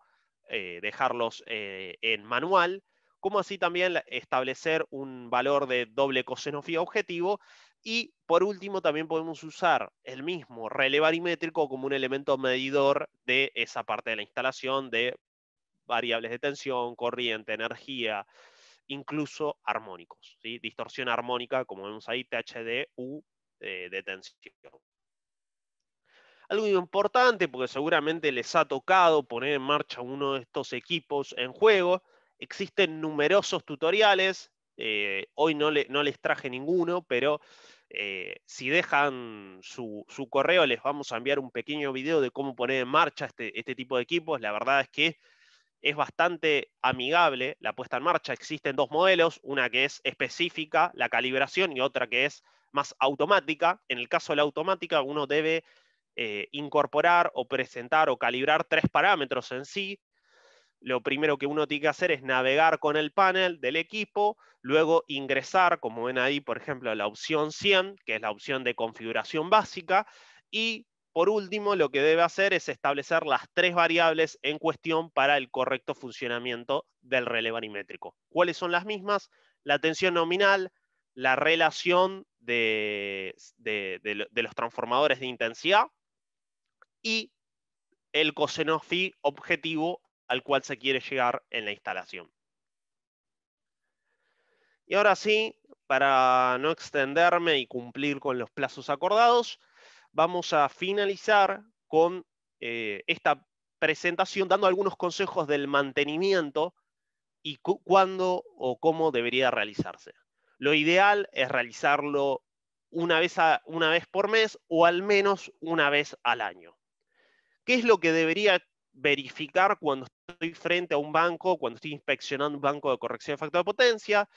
dejarlos en manual, como así también establecer un valor de doble coseno phi objetivo. Y por último, también podemos usar el mismo relé barimétrico como un elemento medidor de esa parte de la instalación de variables de tensión, corriente, energía, incluso armónicos, ¿sí? Distorsión armónica, como vemos ahí, THD u de tensión. Algo importante, porque seguramente les ha tocado poner en marcha uno de estos equipos en juego, existen numerosos tutoriales, hoy no les traje ninguno, pero si dejan su correo les vamos a enviar un pequeño video de cómo poner en marcha este tipo de equipos. La verdad es que es bastante amigable la puesta en marcha. Existen dos modelos, una que es específica, la calibración, y otra que es más automática. En el caso de la automática, uno debe incorporar o presentar o calibrar 3 parámetros en sí. Lo primero que uno tiene que hacer es navegar con el panel del equipo, luego ingresar, como ven ahí, por ejemplo, la opción 100, que es la opción de configuración básica, y por último, lo que debe hacer es establecer las 3 variables en cuestión para el correcto funcionamiento del relé barimétrico. ¿Cuáles son las mismas? La tensión nominal, la relación de los transformadores de intensidad y el coseno phi objetivo al cual se quiere llegar en la instalación. Y ahora sí, para no extenderme y cumplir con los plazos acordados, vamos a finalizar con esta presentación dando algunos consejos del mantenimiento y cuándo o cómo debería realizarse. Lo ideal es realizarlo una vez por mes o al menos una vez al año. ¿Qué es lo que debería verificar cuando estoy frente a un banco, cuando estoy inspeccionando un banco de corrección de factor de potencia?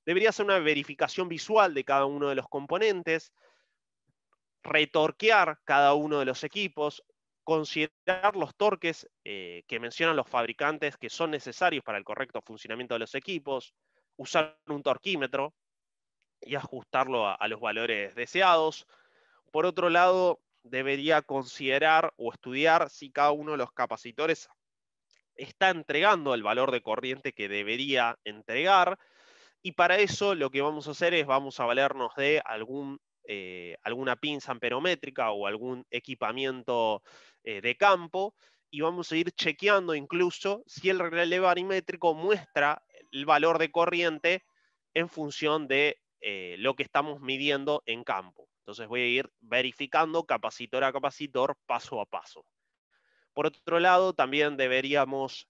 Debería ser una verificación visual de cada uno de los componentes, retorquear cada uno de los equipos, considerar los torques que mencionan los fabricantes que son necesarios para el correcto funcionamiento de los equipos, usar un torquímetro y ajustarlo a los valores deseados. Por otro lado, debería considerar o estudiar si cada uno de los capacitores está entregando el valor de corriente que debería entregar. Y para eso lo que vamos a hacer es vamos a valernos de alguna pinza amperométrica o algún equipamiento de campo, y vamos a ir chequeando incluso si el relé barimétrico muestra el valor de corriente en función de lo que estamos midiendo en campo. Entonces voy a ir verificando capacitor a capacitor, paso a paso. Por otro lado, también deberíamos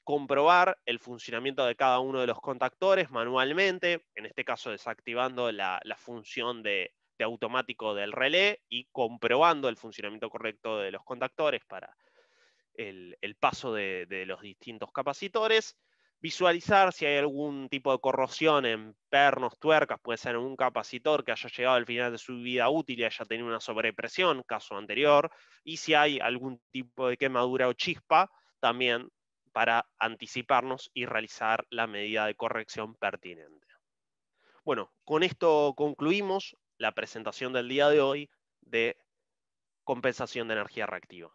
comprobar el funcionamiento de cada uno de los contactores manualmente, en este caso desactivando la función de automático del relé y comprobando el funcionamiento correcto de los contactores para el paso de los distintos capacitores. Visualizar si hay algún tipo de corrosión en pernos, tuercas, puede ser en un capacitor que haya llegado al final de su vida útil y haya tenido una sobrepresión, caso anterior, y si hay algún tipo de quemadura o chispa, también para anticiparnos y realizar la medida de corrección pertinente. Bueno, con esto concluimos la presentación del día de hoy de compensación de energía reactiva.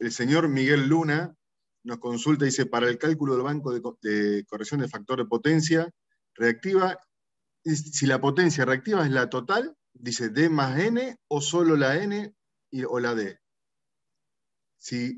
El señor Miguel Luna nos consulta, dice, para el cálculo del banco de corrección de factor de potencia reactiva, si la potencia reactiva es la total, dice D más N, o solo la N o la D. Si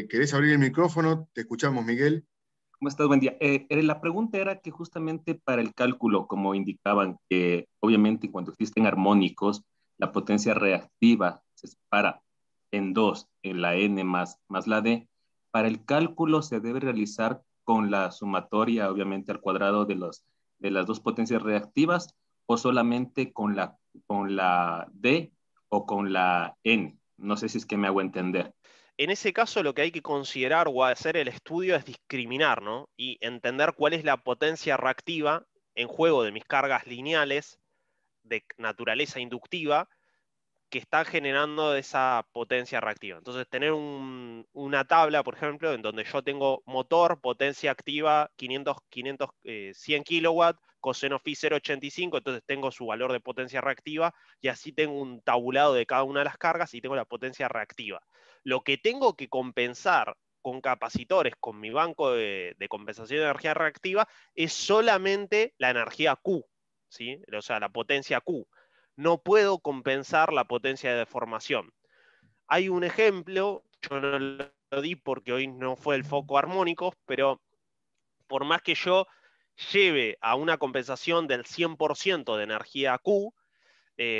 querés abrir el micrófono, te escuchamos, Miguel. ¿Cómo estás? Buen día. La pregunta era que justamente para el cálculo, como indicaban, que obviamente cuando existen armónicos, la potencia reactiva se separa en dos, en la N más la D. Para el cálculo se debe realizar con la sumatoria, obviamente, al cuadrado de las dos potencias reactivas, o solamente con la D o con la N. No sé si es que me hago entender. En ese caso lo que hay que considerar o hacer el estudio es discriminar, ¿no? Y entender cuál es la potencia reactiva en juego de mis cargas lineales de naturaleza inductiva que están generando esa potencia reactiva. Entonces, tener una tabla, por ejemplo, en donde yo tengo motor, potencia activa 100 kilowatts, coseno phi 0,85, entonces tengo su valor de potencia reactiva, y así tengo un tabulado de cada una de las cargas y tengo la potencia reactiva. Lo que tengo que compensar con capacitores, con mi banco de compensación de energía reactiva, es solamente la energía Q, ¿sí? O sea, la potencia Q. No puedo compensar la potencia de deformación. Hay un ejemplo, yo no lo di porque hoy no fue el foco armónico, pero por más que yo lleve a una compensación del 100% de energía Q,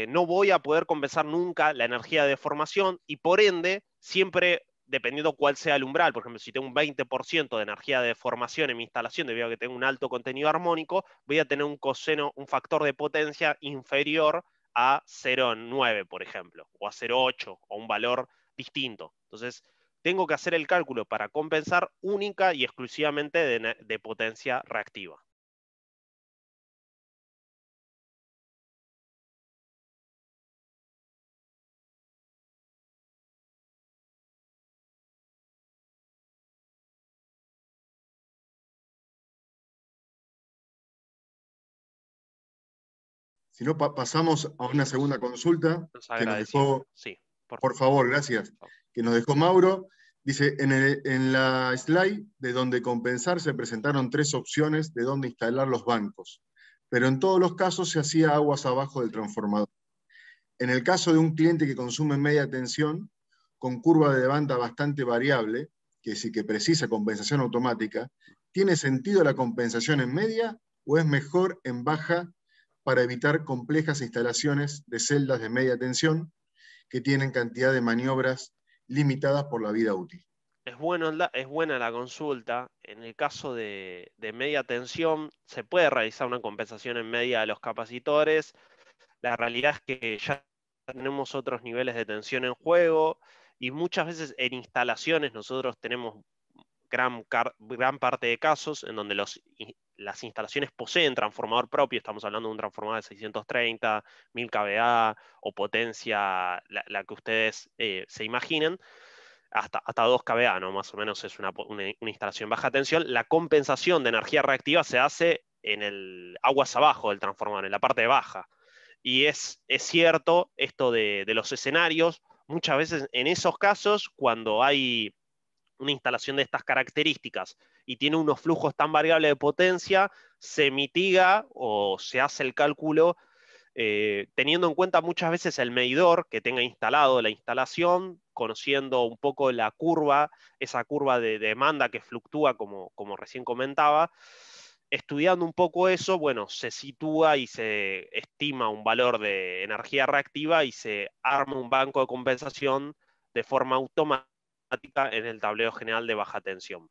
no voy a poder compensar nunca la energía de deformación, y por ende, siempre, dependiendo cuál sea el umbral, por ejemplo, si tengo un 20% de energía de deformación en mi instalación, debido a que tengo un alto contenido armónico, voy a tener un factor de potencia inferior a 0,9, por ejemplo, o a 0,8, o un valor distinto. Entonces, tengo que hacer el cálculo para compensar única y exclusivamente de potencia reactiva. Si no, pasamos a una segunda consulta que nos dejó, sí, por favor, gracias, que nos dejó Mauro. Dice, en la slide de donde compensar se presentaron 3 opciones de dónde instalar los bancos, pero en todos los casos se hacía aguas abajo del transformador. En el caso de un cliente que consume media tensión, con curva de demanda bastante variable, que sí que precisa compensación automática, ¿tiene sentido la compensación en media o es mejor en baja para evitar complejas instalaciones de celdas de media tensión que tienen cantidad de maniobras limitadas por la vida útil? Es buena la consulta. En el caso de media tensión, se puede realizar una compensación en media de los capacitores. La realidad es que ya tenemos otros niveles de tensión en juego, y muchas veces en instalaciones nosotros tenemos gran parte de casos en donde las instalaciones poseen transformador propio. Estamos hablando de un transformador de 630, 1000 kVA o potencia, la que ustedes se imaginen, hasta 2 kVA, ¿no? Más o menos es una instalación baja tensión. La compensación de energía reactiva se hace en el aguas abajo del transformador, en la parte baja. Y es cierto esto de los escenarios. Muchas veces en esos casos, cuando hay una instalación de estas características y tiene unos flujos tan variables de potencia, se mitiga o se hace el cálculo teniendo en cuenta muchas veces el medidor que tenga instalado la instalación, conociendo un poco la curva, esa curva de demanda que fluctúa como recién comentaba. Estudiando un poco eso, bueno, se sitúa y se estima un valor de energía reactiva y se arma un banco de compensación de forma automática en el tablero general de baja tensión.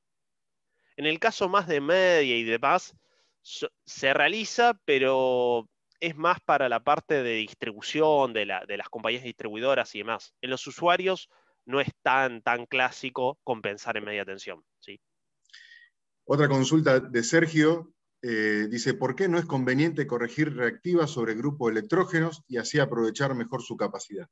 En el caso más de media y demás, se realiza, pero es más para la parte de distribución de las compañías distribuidoras y demás. En los usuarios no es tan clásico compensar en media tensión, ¿sí? Otra consulta de Sergio, dice, ¿por qué no es conveniente corregir reactivas sobre grupos electrógenos y así aprovechar mejor su capacidad?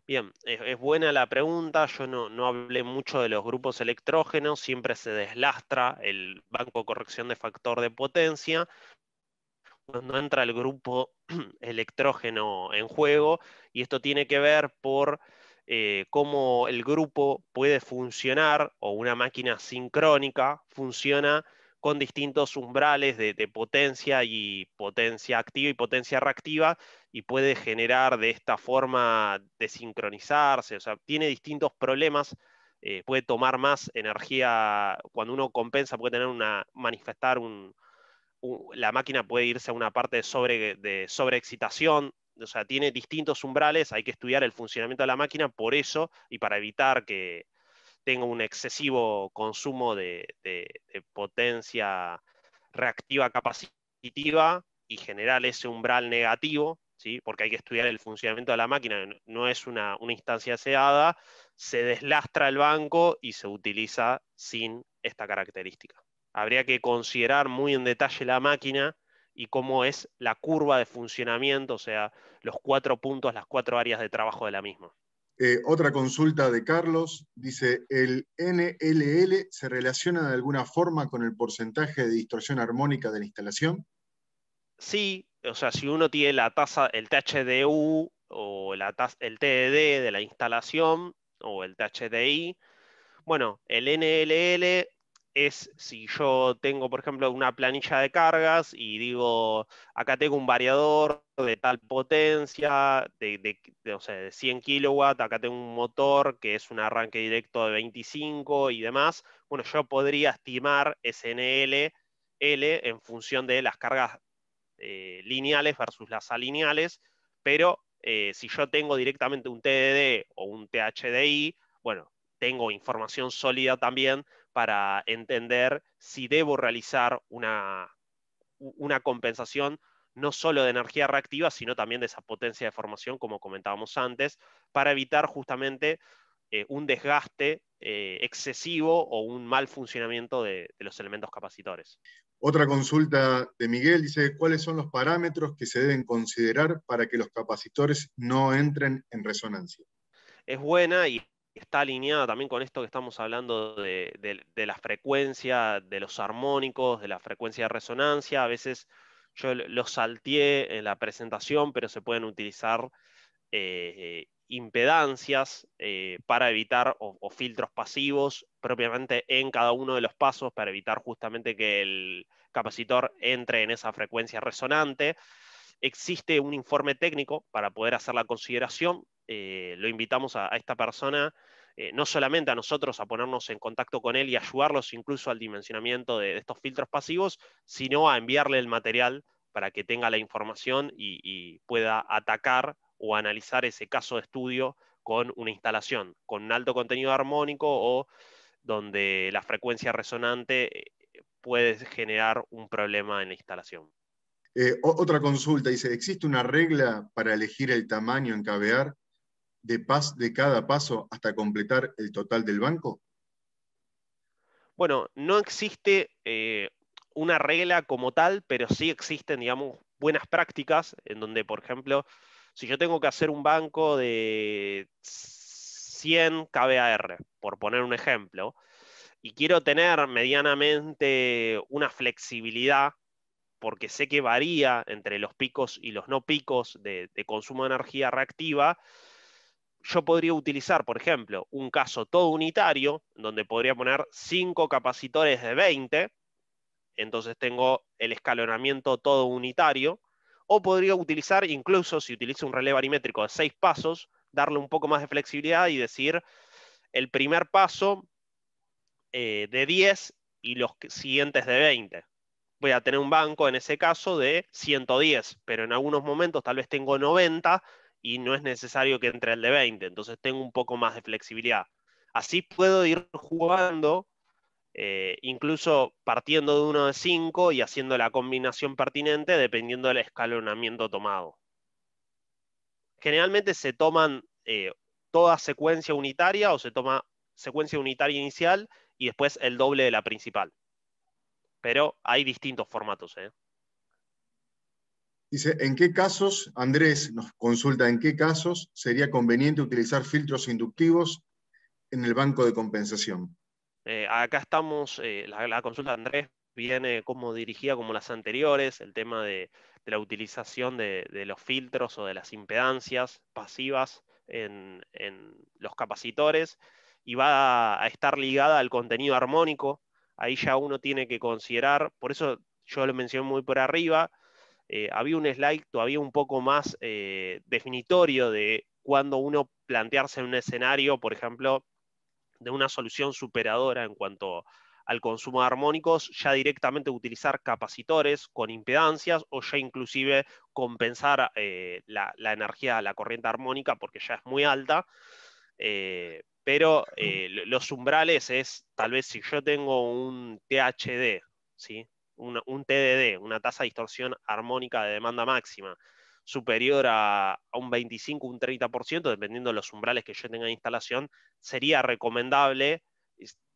Bien, es buena la pregunta. Yo no hablé mucho de los grupos electrógenos, siempre se deslastra el banco de corrección de factor de potencia. cuando entra el grupo electrógeno en juego, y esto tiene que ver por cómo el grupo puede funcionar, o una máquina sincrónica funciona con distintos umbrales de potencia, y potencia activa y potencia reactiva, y puede generar de esta forma desincronizarse, o sea, tiene distintos problemas. Puede tomar más energía cuando uno compensa, puede tener manifestar la máquina puede irse a una parte de sobreexcitación, o sea, tiene distintos umbrales, hay que estudiar el funcionamiento de la máquina por eso, y para evitar que tenga un excesivo consumo de potencia reactiva capacitiva y generar ese umbral negativo, ¿sí? Porque hay que estudiar el funcionamiento de la máquina, no es una instancia deseada, se deslastra el banco y se utiliza sin esta característica. Habría que considerar muy en detalle la máquina y cómo es la curva de funcionamiento, o sea, los 4 puntos, las 4 áreas de trabajo de la misma. Otra consulta de Carlos, dice, ¿el NLL se relaciona de alguna forma con el porcentaje de distorsión armónica de la instalación? Sí, o sea, si uno tiene la tasa, el THDU o el TDD de la instalación o el THDI, bueno, el NLL es si yo tengo, por ejemplo, una planilla de cargas y digo, acá tengo un variador de tal potencia, o sea, de 100 kilowatts, acá tengo un motor que es un arranque directo de 25 y demás. Bueno, yo podría estimar ese NLL en función de las cargas lineales versus las alineales, pero si yo tengo directamente un TDD o un THDI, bueno, tengo información sólida también para entender si debo realizar una compensación no solo de energía reactiva, sino también de esa potencia de formación, como comentábamos antes, para evitar justamente un desgaste excesivo o un mal funcionamiento de los elementos capacitores. Otra consulta de Miguel dice, ¿cuáles son los parámetros que se deben considerar para que los capacitores no entren en resonancia? Es buena y está alineada también con esto que estamos hablando de la frecuencia, de los armónicos, de la frecuencia de resonancia. A veces yo lo salteé en la presentación, pero se pueden utilizar impedancias para evitar, o filtros pasivos propiamente en cada uno de los pasos, para evitar justamente que el capacitor entre en esa frecuencia resonante. Existe un informe técnico para poder hacer la consideración. Lo invitamos a esta persona, no solamente a nosotros, a ponernos en contacto con él y ayudarlos incluso al dimensionamiento de estos filtros pasivos, sino a enviarle el material para que tenga la información y pueda atacar o analizar ese caso de estudio con una instalación con un alto contenido armónico o donde la frecuencia resonante puede generar un problema en la instalación. Otra consulta dice, ¿existe una regla para elegir el tamaño en cabear de cada paso hasta completar el total del banco? Bueno, no existe una regla como tal, pero sí existen, digamos, buenas prácticas en donde, por ejemplo, si yo tengo que hacer un banco de 100 kVAR, por poner un ejemplo, y quiero tener medianamente una flexibilidad, porque sé que varía entre los picos y los no picos de consumo de energía reactiva, yo podría utilizar, por ejemplo, un caso todo unitario, donde podría poner 5 capacitores de 20, entonces tengo el escalonamiento todo unitario, o podría utilizar, incluso si utilizo un relé barimétrico de 6 pasos, darle un poco más de flexibilidad y decir, el primer paso de 10 y los siguientes de 20. Voy a tener un banco en ese caso de 110, pero en algunos momentos tal vez tengo 90 y no es necesario que entre el de 20, entonces tengo un poco más de flexibilidad. Así puedo ir jugando, incluso partiendo de uno de 5 y haciendo la combinación pertinente dependiendo del escalonamiento tomado. Generalmente se toman toda secuencia unitaria o se toma secuencia unitaria inicial y después el doble de la principal. Pero hay distintos formatos. Dice, ¿en qué casos, Andrés nos consulta, en qué casos sería conveniente utilizar filtros inductivos en el banco de compensación? Acá estamos, la consulta de Andrés viene como dirigida como las anteriores, el tema de la utilización de los filtros o de las impedancias pasivas en los capacitores, y va a estar ligada al contenido armónico. Ahí ya uno tiene que considerar, por eso yo lo mencioné muy por arriba, había un slide todavía un poco más definitorio de cuando uno plantearse en un escenario, por ejemplo, de una solución superadora en cuanto al consumo de armónicos, ya directamente utilizar capacitores con impedancias o ya inclusive compensar la energía, la corriente armónica, porque ya es muy alta. Pero los umbrales es, tal vez si yo tengo un THD, ¿sí? Un TDD, una tasa de distorsión armónica de demanda máxima, superior a un 25, un 30%, dependiendo de los umbrales que yo tenga de instalación, sería recomendable,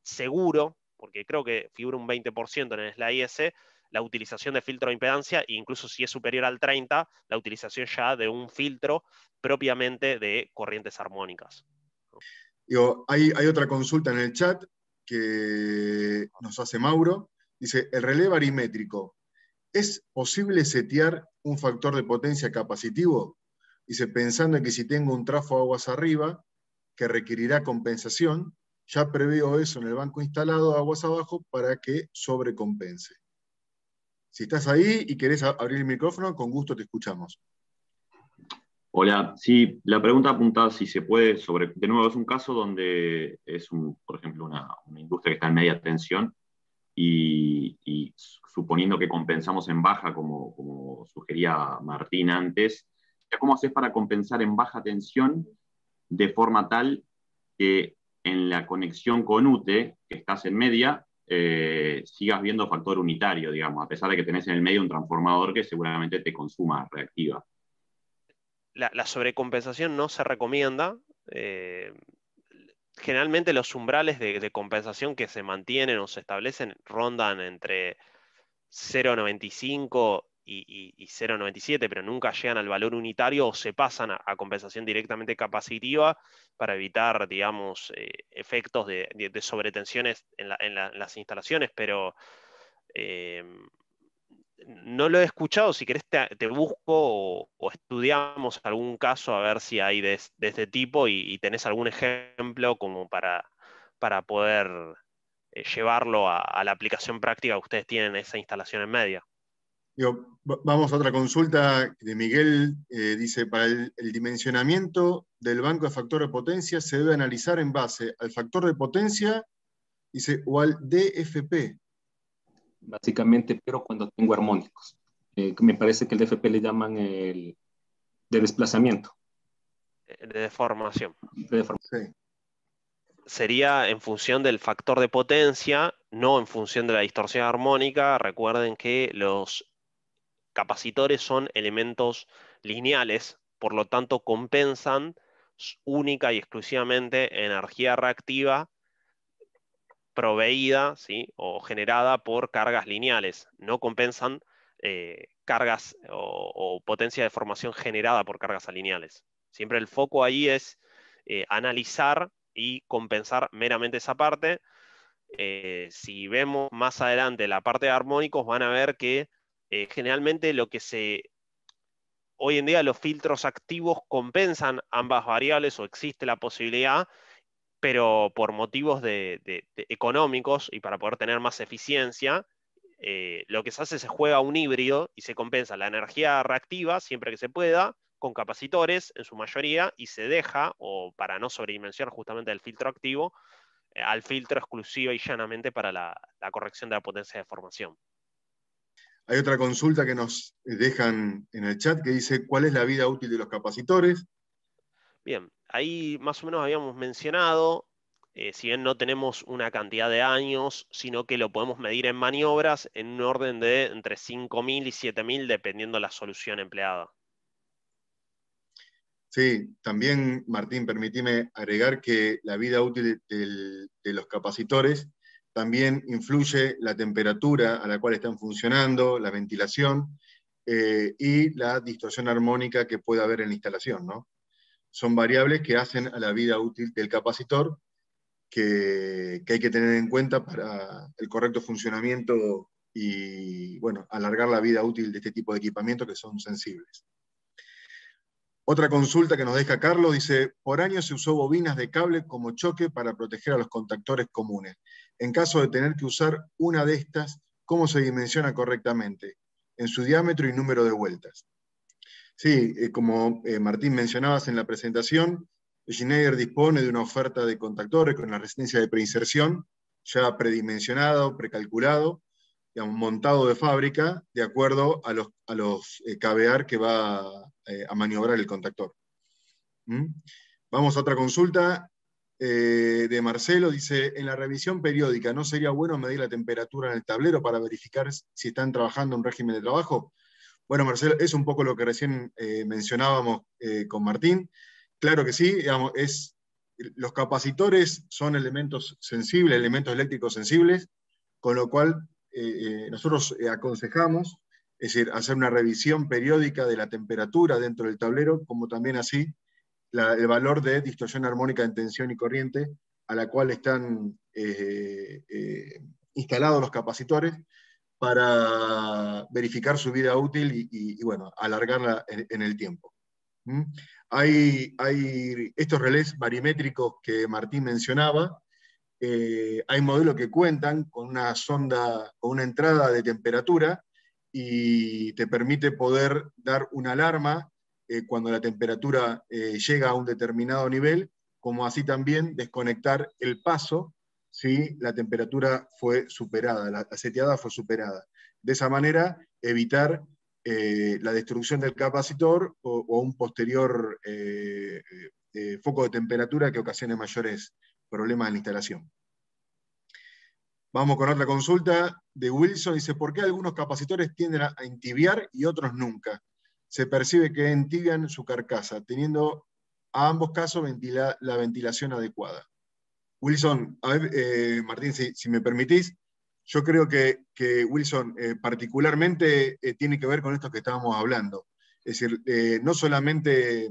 seguro, porque creo que figura un 20% en el slide S, la utilización de filtro de impedancia, e incluso si es superior al 30%, la utilización ya de un filtro propiamente de corrientes armónicas. Digo, hay otra consulta en el chat que nos hace Mauro. Dice, el relé barimétrico, ¿es posible setear un factor de potencia capacitivo? Dice, pensando en que si tengo un trafo aguas arriba, que requerirá compensación, ya preveo eso en el banco instalado aguas abajo para que sobrecompense. Si estás ahí y querés abrir el micrófono, con gusto te escuchamos. Hola, sí, la pregunta apuntaba si se puede de nuevo, es un caso donde es, por ejemplo, una industria que está en media tensión y suponiendo que compensamos en baja, como sugería Martín antes, ¿cómo haces para compensar en baja tensión de forma tal que en la conexión con UTE, que estás en media, sigas viendo factor unitario, digamos, a pesar de que tenés en el medio un transformador que seguramente te consuma reactiva? La sobrecompensación no se recomienda. Generalmente los umbrales de compensación que se mantienen o se establecen rondan entre 0,95 y 0,97, pero nunca llegan al valor unitario o se pasan a compensación directamente capacitiva para evitar, digamos, efectos de sobretensiones en las instalaciones, pero no lo he escuchado. Si querés te busco o estudiamos algún caso a ver si hay de este tipo y tenés algún ejemplo como para poder llevarlo a la aplicación práctica que ustedes tienen en esa instalación en media. Digo, vamos a otra consulta de Miguel. Dice, para el dimensionamiento del banco de factor de potencia se debe analizar en base al factor de potencia, dice, o al DFP. Básicamente, pero cuando tengo armónicos. Me parece que el DFP le llaman el de desplazamiento. De deformación. Sí. Sería en función del factor de potencia, no en función de la distorsión armónica. Recuerden que los capacitores son elementos lineales, por lo tanto compensan única y exclusivamente energía reactiva proveída, ¿sí?, o generada por cargas lineales. No compensan cargas o potencia de formación generada por cargas alineales. Siempre el foco ahí es analizar y compensar meramente esa parte. Si vemos más adelante la parte de armónicos, van a ver que generalmente hoy en día los filtros activos compensan ambas variables o existe la posibilidad, pero por motivos de económicos y para poder tener más eficiencia, lo que se hace, se juega un híbrido y se compensa la energía reactiva siempre que se pueda con capacitores en su mayoría, y se deja, o para no sobredimensionar justamente el filtro activo, al filtro exclusivo y llanamente para la corrección de la potencia de formación. Hay otra consulta que nos dejan en el chat que dice, ¿cuál es la vida útil de los capacitores? Bien, ahí más o menos habíamos mencionado, si bien no tenemos una cantidad de años, sino que lo podemos medir en maniobras en un orden de entre 5.000 y 7.000, dependiendo la solución empleada. Sí, también, Martín, permíteme agregar que la vida útil de los capacitores también influye la temperatura a la cual están funcionando, la ventilación y la distorsión armónica que puede haber en la instalación, ¿no? Son variables que hacen a la vida útil del capacitor que hay que tener en cuenta para el correcto funcionamiento y bueno, alargar la vida útil de este tipo de equipamientos que son sensibles. Otra consulta que nos deja Carlos dice, por años se usó bobinas de cable como choque para proteger a los contactores comunes. En caso de tener que usar una de estas, ¿cómo se dimensiona correctamente? En su diámetro y número de vueltas. Sí, como Martín mencionabas en la presentación, Schneider dispone de una oferta de contactores con la resistencia de preinserción, ya predimensionado, precalculado, digamos, montado de fábrica, de acuerdo a los KVAR que va a maniobrar el contactor. ¿Mm? Vamos a otra consulta de Marcelo. Dice, en la revisión periódica, ¿no sería bueno medir la temperatura en el tablero para verificar si están trabajando en régimen de trabajo? Bueno, Marcelo, es un poco lo que recién mencionábamos con Martín. Claro que sí, digamos, los capacitores son elementos sensibles, elementos eléctricos sensibles, con lo cual nosotros aconsejamos, es decir, hacer una revisión periódica de la temperatura dentro del tablero, como también así el valor de distorsión armónica en tensión y corriente, a la cual están instalados los capacitores, para verificar su vida útil y bueno, alargarla en el tiempo. ¿Mm? Hay estos relés barimétricos que Martín mencionaba, hay modelos que cuentan con una sonda, con una entrada de temperatura, y te permite poder dar una alarma cuando la temperatura llega a un determinado nivel, como así también desconectar el paso si la temperatura fue superada, la seteada fue superada. De esa manera, evitar la destrucción del capacitor o un posterior foco de temperatura que ocasione mayores problemas en la instalación. Vamos con otra consulta de Wilson. Dice, ¿por qué algunos capacitores tienden a entibiar y otros nunca? Se percibe que entibian su carcasa, teniendo a ambos casos la ventilación adecuada. Wilson, a ver, Martín, si me permitís, yo creo que Wilson particularmente tiene que ver con esto que estábamos hablando. Es decir, no solamente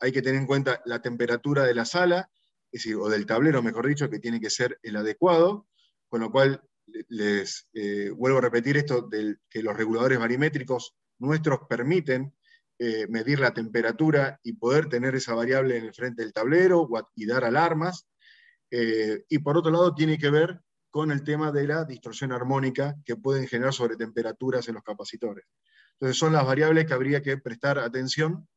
hay que tener en cuenta la temperatura de la sala, es decir, o del tablero, mejor dicho, que tiene que ser el adecuado, con lo cual les vuelvo a repetir esto, que los reguladores barimétricos nuestros permiten medir la temperatura y poder tener esa variable en el frente del tablero y dar alarmas. Y por otro lado tiene que ver con el tema de la distorsión armónica que pueden generar sobretemperaturas en los capacitores. Entonces son las variables que habría que prestar atención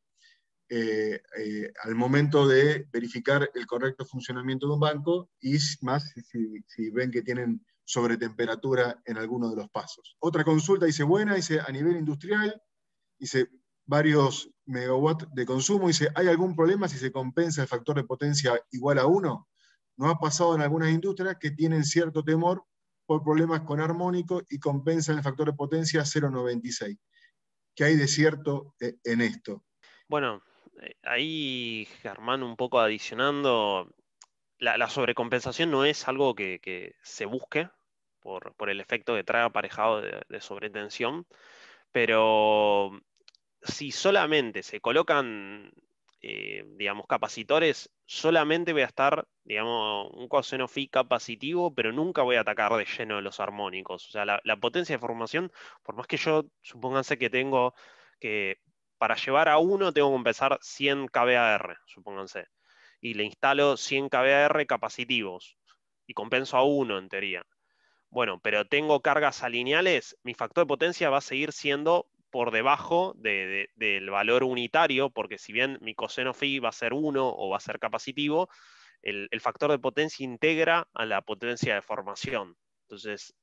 al momento de verificar el correcto funcionamiento de un banco, y más si ven que tienen sobretemperatura en alguno de los pasos. Otra consulta dice, buena, dice, a nivel industrial, dice, varios megawatts de consumo, dice, ¿hay algún problema si se compensa el factor de potencia igual a 1? Nos ha pasado en algunas industrias que tienen cierto temor por problemas con armónico y compensan el factor de potencia 0,96. ¿Qué hay de cierto en esto? Bueno, ahí Germán un poco adicionando, la sobrecompensación no es algo que se busque por el efecto que trae aparejado de sobretensión, pero si solamente se colocan, digamos, capacitores, solamente voy a estar, digamos, un coseno phi capacitivo, pero nunca voy a atacar de lleno los armónicos. O sea, la potencia de formación, por más que yo, supónganse que tengo que, para llevar a uno, tengo que empezar 100 kVAR, supónganse, y le instalo 100 kVAR capacitivos, y compenso a uno en teoría. Bueno, pero tengo cargas alineales, mi factor de potencia va a seguir siendo por debajo del valor unitario, porque si bien mi coseno phi va a ser 1 o va a ser capacitivo, el factor de potencia integra a la potencia de formación. Entonces,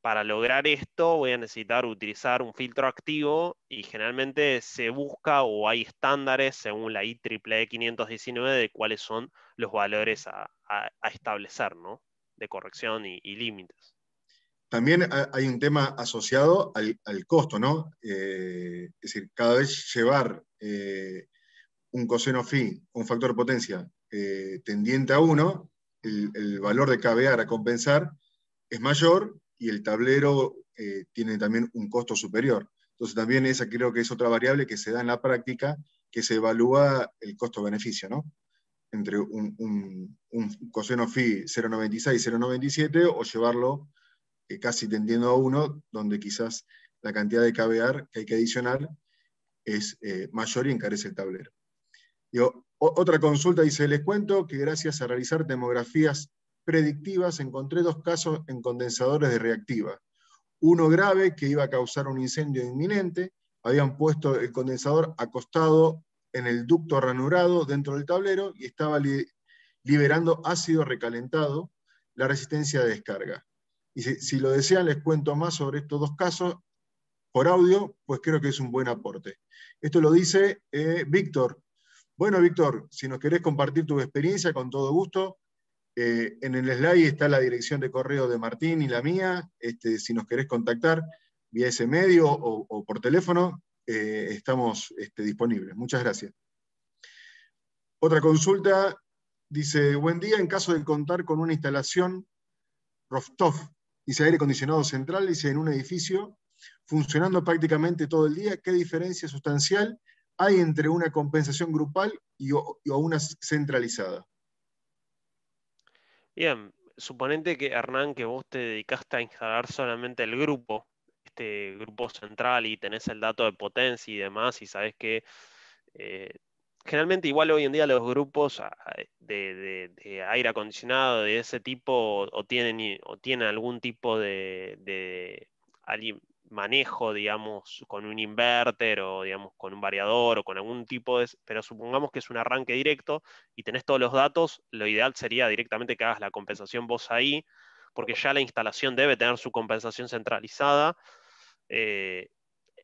para lograr esto voy a necesitar utilizar un filtro activo, y generalmente se busca o hay estándares según la IEEE 519 de cuáles son los valores a establecer, ¿no? De corrección y límites. También hay un tema asociado al costo, ¿no? Es decir, cada vez llevar un coseno phi, un factor de potencia tendiente a 1, el valor de KVAR a compensar es mayor, y el tablero tiene también un costo superior. Entonces también esa creo que es otra variable que se da en la práctica, que se evalúa el costo-beneficio, ¿no? Entre un coseno phi 0,96, 0,97, o llevarlo casi tendiendo a 1, donde quizás la cantidad de cavear que hay que adicionar es mayor y encarece el tablero. Digo, otra consulta dice, les cuento que gracias a realizar demografías predictivas encontré 2 casos en condensadores de reactiva. Uno grave que iba a causar un incendio inminente, habían puesto el condensador acostado en el ducto ranurado dentro del tablero y estaba liberando ácido recalentado, la resistencia de descarga. Y si lo desean les cuento más sobre estos 2 casos por audio, pues creo que es un buen aporte. Esto lo dice Víctor. Bueno, Víctor, si nos querés compartir tu experiencia, con todo gusto. En el slide está la dirección de correo de Martín y la mía. Si nos querés contactar vía ese medio o por teléfono, estamos disponibles. Muchas gracias. Otra consulta dice, buen día, en caso de contar con una instalación rooftop, dice aire acondicionado central, dice en un edificio, funcionando prácticamente todo el día, ¿qué diferencia sustancial hay entre una compensación grupal o una centralizada? Bien, suponete que Hernán, que vos te dedicaste a instalar solamente el grupo, este grupo central, y tenés el dato de potencia y demás, y sabés que eh, generalmente igual hoy en día los grupos de aire acondicionado de ese tipo o tienen algún tipo de manejo, digamos, con un inverter o digamos con un variador o con algún tipo de, pero supongamos que es un arranque directo y tenés todos los datos, lo ideal sería directamente que hagas la compensación vos ahí, porque ya la instalación debe tener su compensación centralizada. eh,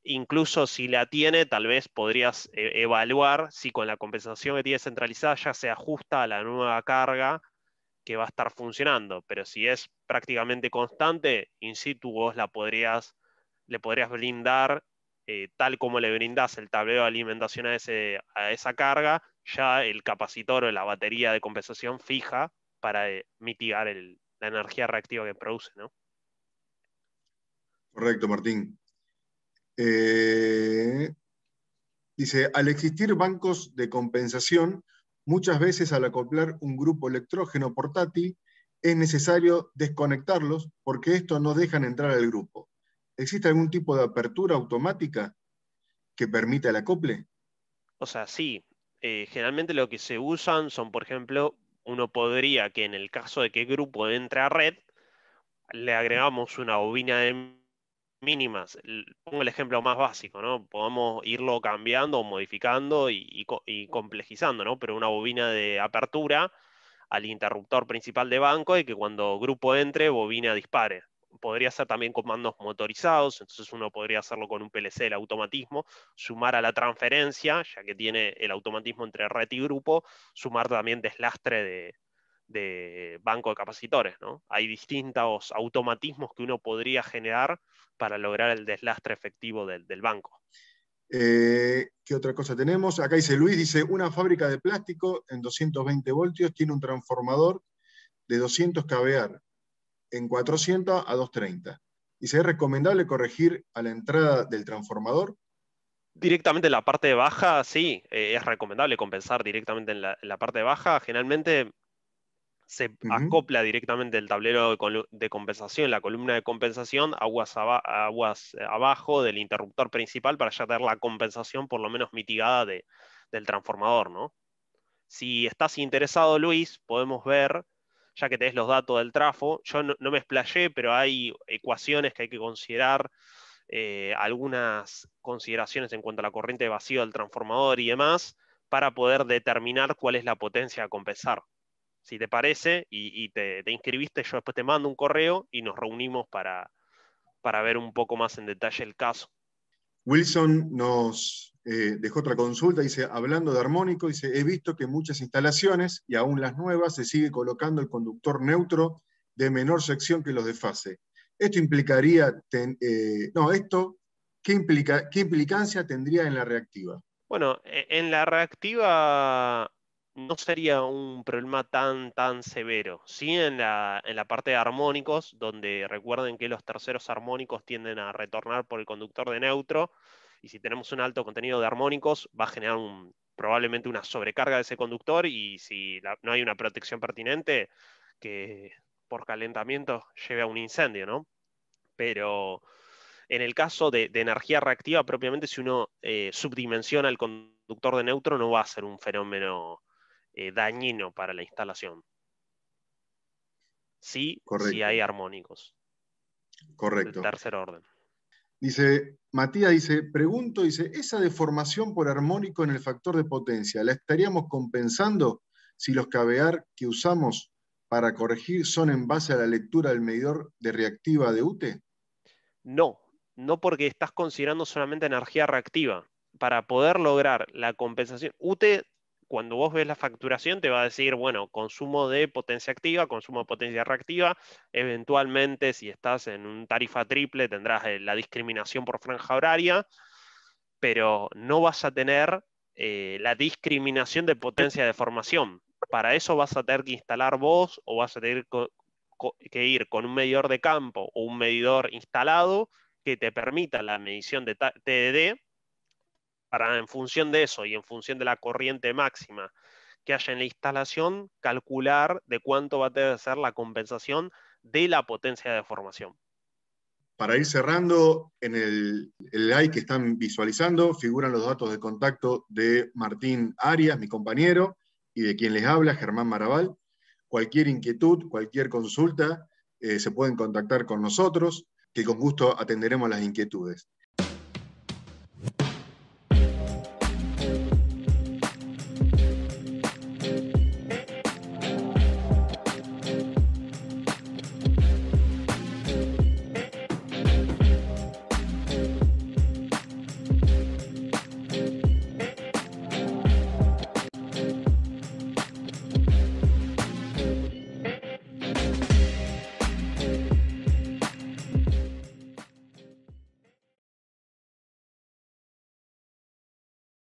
Incluso si la tiene, tal vez podrías evaluar si con la compensación que tiene centralizada ya se ajusta a la nueva carga que va a estar funcionando. Pero si es prácticamente constante, in situ vos le podrías brindar, tal como le brindás el tablero de alimentación a esa carga, ya el capacitor o la batería de compensación fija para mitigar la energía reactiva que produce, ¿no? Correcto, Martín. Dice, al existir bancos de compensación, muchas veces al acoplar un grupo electrógeno portátil, es necesario desconectarlos porque estos no dejan entrar al grupo. ¿Existe algún tipo de apertura automática que permita el acople? O sea, sí, generalmente lo que se usan son, por ejemplo, uno podría que en el caso de que el grupo entre a red, le agregamos una bobina de mínimas. Pongo el ejemplo más básico, ¿no? Podemos irlo cambiando o modificando y complejizando, ¿no? Pero una bobina de apertura al interruptor principal de banco y que cuando grupo entre, bobina dispare. Podría ser también comandos motorizados, entonces uno podría hacerlo con un PLC, el automatismo, sumar a la transferencia, ya que tiene el automatismo entre red y grupo, sumar también deslastre de banco de capacitores, ¿no? Hay distintos automatismos que uno podría generar para lograr el deslastre efectivo del banco. ¿Qué otra cosa tenemos? Acá dice Luis, dice, una fábrica de plástico en 220 voltios tiene un transformador de 200 kVA en 400 a 230. Dice, ¿es recomendable corregir a la entrada del transformador? Directamente en la parte baja, sí, es recomendable compensar directamente en la parte baja. Generalmente se acopla directamente el tablero de compensación, la columna de compensación, aguas abajo del interruptor principal para ya tener la compensación por lo menos mitigada del transformador, ¿no? Si estás interesado, Luis, podemos ver, ya que tenés los datos del trafo, yo no me explayé, pero hay ecuaciones que hay que considerar, algunas consideraciones en cuanto a la corriente de vacío del transformador y demás, para poder determinar cuál es la potencia a compensar. Si te parece, y te inscribiste, yo después te mando un correo y nos reunimos para ver un poco más en detalle el caso. Wilson nos dejó otra consulta, dice, hablando de armónico, dice, he visto que en muchas instalaciones, y aún las nuevas, se sigue colocando el conductor neutro de menor sección que los de fase. Esto implicaría, ¿qué implicancia tendría en la reactiva? Bueno, en la reactiva no sería un problema tan severo. Sí, en la parte de armónicos, donde recuerden que los terceros armónicos tienden a retornar por el conductor de neutro, y si tenemos un alto contenido de armónicos, va a generar probablemente una sobrecarga de ese conductor, y si no hay una protección pertinente, que por calentamiento lleve a un incendio, ¿no? Pero en el caso de energía reactiva, propiamente, si uno subdimensiona el conductor de neutro, no va a ser un fenómeno dañino para la instalación. Sí, sí hay armónicos. Correcto. De tercer orden. Dice, Matías dice, pregunto, dice, ¿esa deformación por armónico en el factor de potencia la estaríamos compensando si los KVAR que usamos para corregir son en base a la lectura del medidor de reactiva de UTE? No, no, porque estás considerando solamente energía reactiva. Para poder lograr la compensación, UTE, cuando vos ves la facturación, te va a decir, bueno, consumo de potencia activa, consumo de potencia reactiva. Eventualmente, si estás en un tarifa triple, tendrás la discriminación por franja horaria, pero no vas a tener la discriminación de potencia de formación. Para eso vas a tener que instalar vos, o vas a tener que ir con un medidor de campo o un medidor instalado que te permita la medición de TDD, para, en función de eso y en función de la corriente máxima que haya en la instalación, calcular de cuánto va a tener que ser la compensación de la potencia de formación. Para ir cerrando, en el slide que están visualizando figuran los datos de contacto de Martín Arias, mi compañero, y de quien les habla, Germán Maraval. Cualquier inquietud, cualquier consulta, se pueden contactar con nosotros, que con gusto atenderemos las inquietudes.